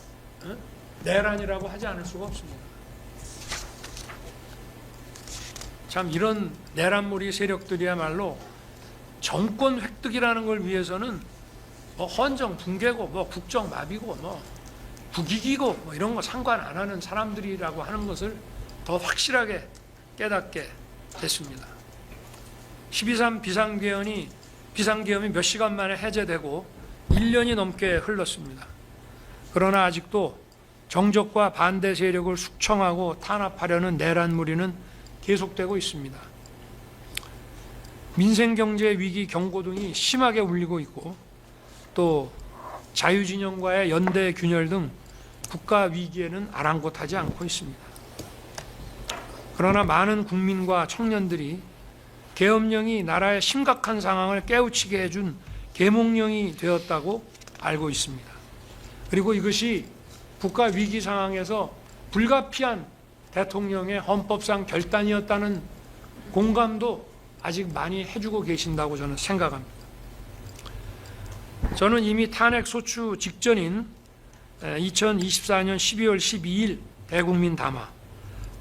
내란이라고 하지 않을 수가 없습니다. 참 이런 내란몰이 세력들이야말로 정권 획득이라는 걸 위해서는 헌정 붕괴고 국정 마비고 국익이고 이런 거 상관 안 하는 사람들이라고 하는 것을 더 확실하게 깨닫게 됐습니다. 12.3 비상계엄이 몇 시간 만에 해제되고 1년이 넘게 흘렀습니다. 그러나 아직도 정적과 반대 세력을 숙청하고 탄압하려는 내란무리는 계속되고 있습니다. 민생경제 위기 경고등이 심하게 울리고 있고, 또 자유진영과의 연대 균열 등 국가 위기에는 아랑곳하지 않고 있습니다. 그러나 많은 국민과 청년들이 계엄령이 나라의 심각한 상황을 깨우치게 해준 계몽령이 되었다고 알고 있습니다. 그리고 이것이 국가 위기 상황에서 불가피한 대통령의 헌법상 결단이었다는 공감도 아직 많이 해주고 계신다고 저는 생각합니다. 저는 이미 탄핵 소추 직전인 2024년 12월 12일 대국민 담화,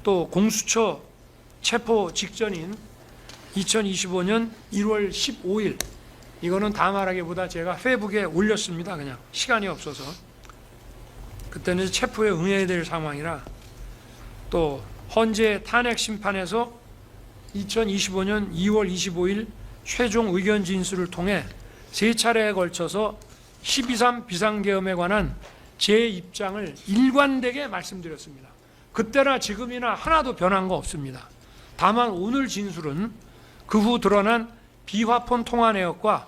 또 공수처 체포 직전인 2025년 1월 15일, 이거는 담화라기보다 제가 페이북에 올렸습니다. 그냥 시간이 없어서. 그때는 체포에 응해야 될 상황이라. 또 헌재 탄핵 심판에서 2025년 2월 25일 최종 의견 진술을 통해 3차례에 걸쳐서 12.3 비상계엄에 관한 제 입장을 일관되게 말씀드렸습니다. 그때나 지금이나 하나도 변한 거 없습니다. 다만 오늘 진술은 그 후 드러난 비화폰 통화 내역과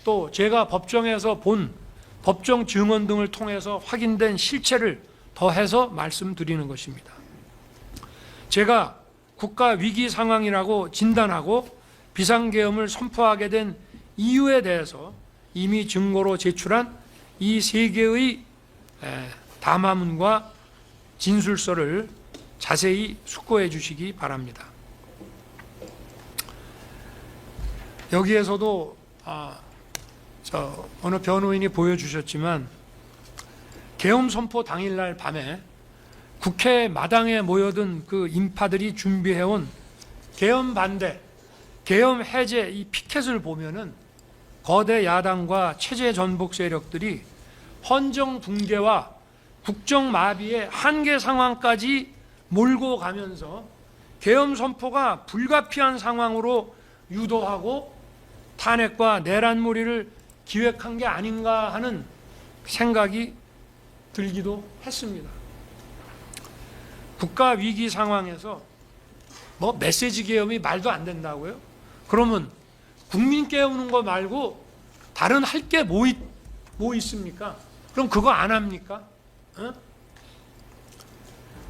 또 제가 법정에서 본 법정 증언 등을 통해서 확인된 실체를 더해서 말씀드리는 것입니다. 제가 국가 위기 상황이라고 진단하고 비상계엄을 선포하게 된 이유에 대해서 이미 증거로 제출한 이 3개의 담화문과 진술서를 자세히 숙고해 주시기 바랍니다. 여기에서도 어느 변호인이 보여주셨지만, 계엄 선포 당일날 밤에 국회 마당에 모여든 그 인파들이 준비해온 계엄 반대, 계엄 해제 이 피켓을 보면은 거대 야당과 체제 전복 세력들이 헌정 붕괴와 국정 마비의 한계 상황까지 몰고 가면서 계엄 선포가 불가피한 상황으로 유도하고 탄핵과 내란몰이를 기획한 게 아닌가 하는 생각이 들기도 했습니다. 국가 위기 상황에서 메시지 계엄이 말도 안 된다고요? 그러면 국민 깨우는 거 말고 다른 할 게 뭐 있습니까? 그럼 그거 안 합니까?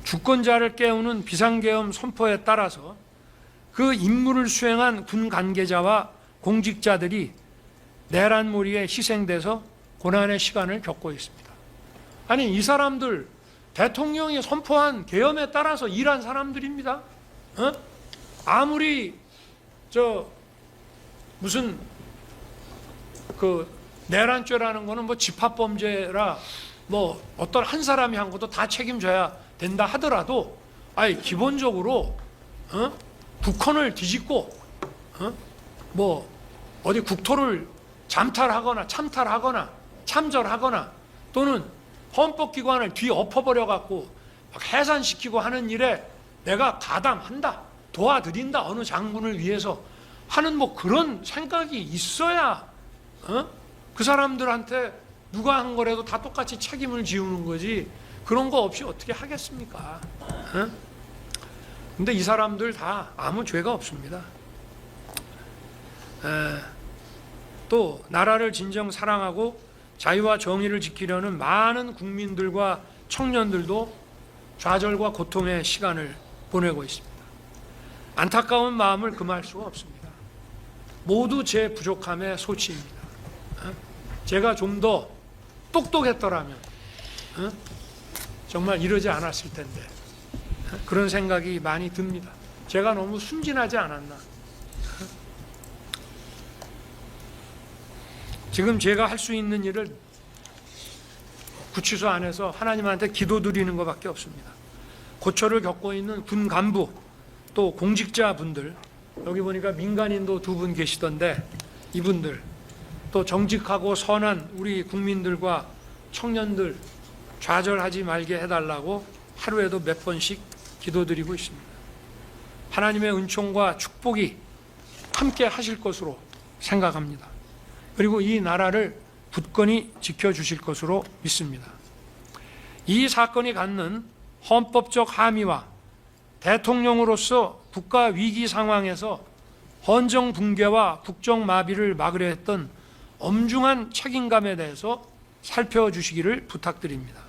주권자를 깨우는 비상계엄 선포에 따라서 그 임무를 수행한 군 관계자와 공직자들이 내란몰이에 희생돼서 고난의 시간을 겪고 있습니다. 아니, 이 사람들 대통령이 선포한 계엄에 따라서 일한 사람들입니다. 아무리 무슨 내란죄라는 거는 집합범죄라 어떤 한 사람이 한 것도 다 책임져야 된다 하더라도, 기본적으로 북한을 뒤집고 뭐 어디 국토를 잠탈하거나 참탈하거나 참절하거나 또는 헌법기관을 뒤엎어버려 갖고 해산시키고 하는 일에 내가 가담한다, 도와드린다, 어느 장군을 위해서 하는 뭐 그런 생각이 있어야 그 사람들한테 누가 한 거라도 다 똑같이 책임을 지우는 거지, 그런 거 없이 어떻게 하겠습니까? 근데 이 사람들 다 아무 죄가 없습니다. 또 나라를 진정 사랑하고 자유와 정의를 지키려는 많은 국민들과 청년들도 좌절과 고통의 시간을 보내고 있습니다. 안타까운 마음을 금할 수가 없습니다. 모두 제 부족함의 소치입니다. 제가 좀 더 똑똑했더라면 정말 이러지 않았을 텐데, 그런 생각이 많이 듭니다. 제가 너무 순진하지 않았나. 지금 제가 할 수 있는 일을 구치소 안에서 하나님한테 기도드리는 것밖에 없습니다. 고초를 겪고 있는 군 간부, 또 공직자분들, 여기 보니까 민간인도 2분 계시던데 이분들, 또 정직하고 선한 우리 국민들과 청년들 좌절하지 말게 해달라고 하루에도 몇 번씩 기도드리고 있습니다. 하나님의 은총과 축복이 함께 하실 것으로 생각합니다. 그리고 이 나라를 굳건히 지켜주실 것으로 믿습니다. 이 사건이 갖는 헌법적 함의와 대통령으로서 국가 위기 상황에서 헌정 붕괴와 국정 마비를 막으려 했던 엄중한 책임감에 대해서 살펴주시기를 부탁드립니다.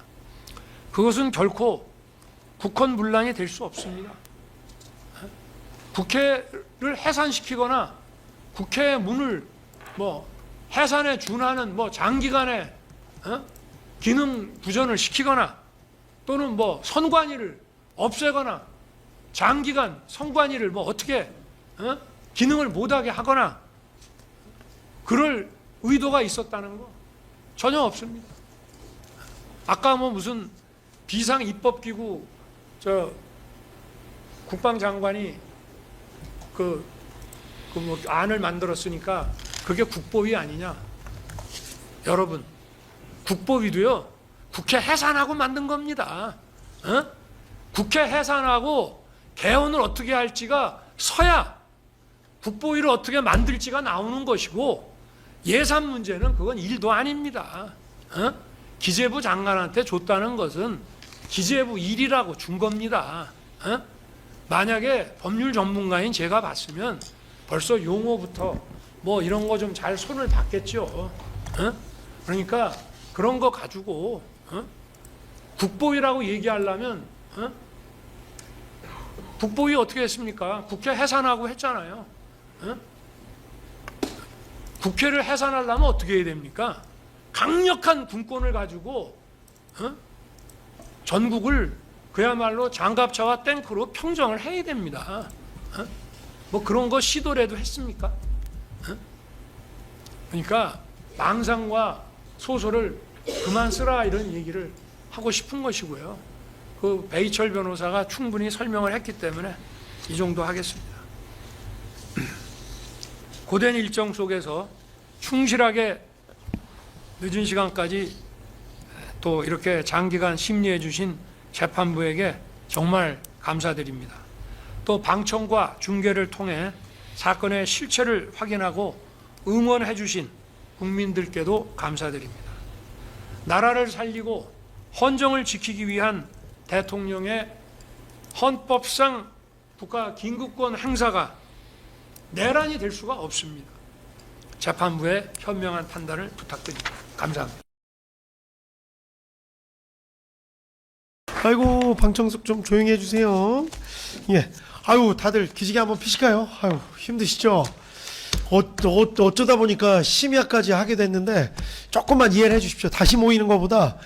그것은 결코 국헌문란이 될 수 없습니다. 국회를 해산시키거나 국회의 문을 해산에 준하는 장기간의 기능 부전을 시키거나 또는 선관위를 없애거나 장기간 선관위를 어떻게 기능을 못하게 하거나 그럴 의도가 있었다는 거 전혀 없습니다. 아까 무슨 비상 입법기구 국방장관이 안을 만들었으니까 그게 국보위 아니냐? 여러분, 국보위도요 국회 해산하고 만든 겁니다. 국회 해산하고 개헌을 어떻게 할지가 서야 국보위를 어떻게 만들지가 나오는 것이고, 예산 문제는 그건 일도 아닙니다. 기재부 장관한테 줬다는 것은 기재부 일이라고 준 겁니다. 만약에 법률 전문가인 제가 봤으면 벌써 용어부터 이런 거 좀 잘 손을 봤겠죠. 그러니까 그런 거 가지고 국보위라고 얘기하려면 국보위 어떻게 했습니까? 국회 해산하고 했잖아요. 국회를 해산하려면 어떻게 해야 됩니까? 강력한 군권을 가지고 전국을 그야말로 장갑차와 탱크로 평정을 해야 됩니다. 그런 거 시도라도 했습니까? 그러니까 망상과 소설을 그만 쓰라, 이런 얘기를 하고 싶은 것이고요. 그 배희철 변호사가 충분히 설명을 했기 때문에 이 정도 하겠습니다. 고된 일정 속에서 충실하게 늦은 시간까지 또 이렇게 장기간 심리해 주신 재판부에게 정말 감사드립니다. 또 방청과 중계를 통해 사건의 실체를 확인하고 응원해 주신 국민들께도 감사드립니다. 나라를 살리고 헌정을 지키기 위한 대통령의 헌법상 국가 긴급권 행사가 내란이 될 수가 없습니다. 재판부의 현명한 판단을 부탁드립니다. 감사합니다. 아이고, 방청석 좀 조용히 해주세요. 예. 아유, 다들 기지개 한번 피실까요? 아유, 힘드시죠? 어쩌다 보니까 심야까지 하게 됐는데 조금만 이해를 해주십시오. 다시 모이는 것보다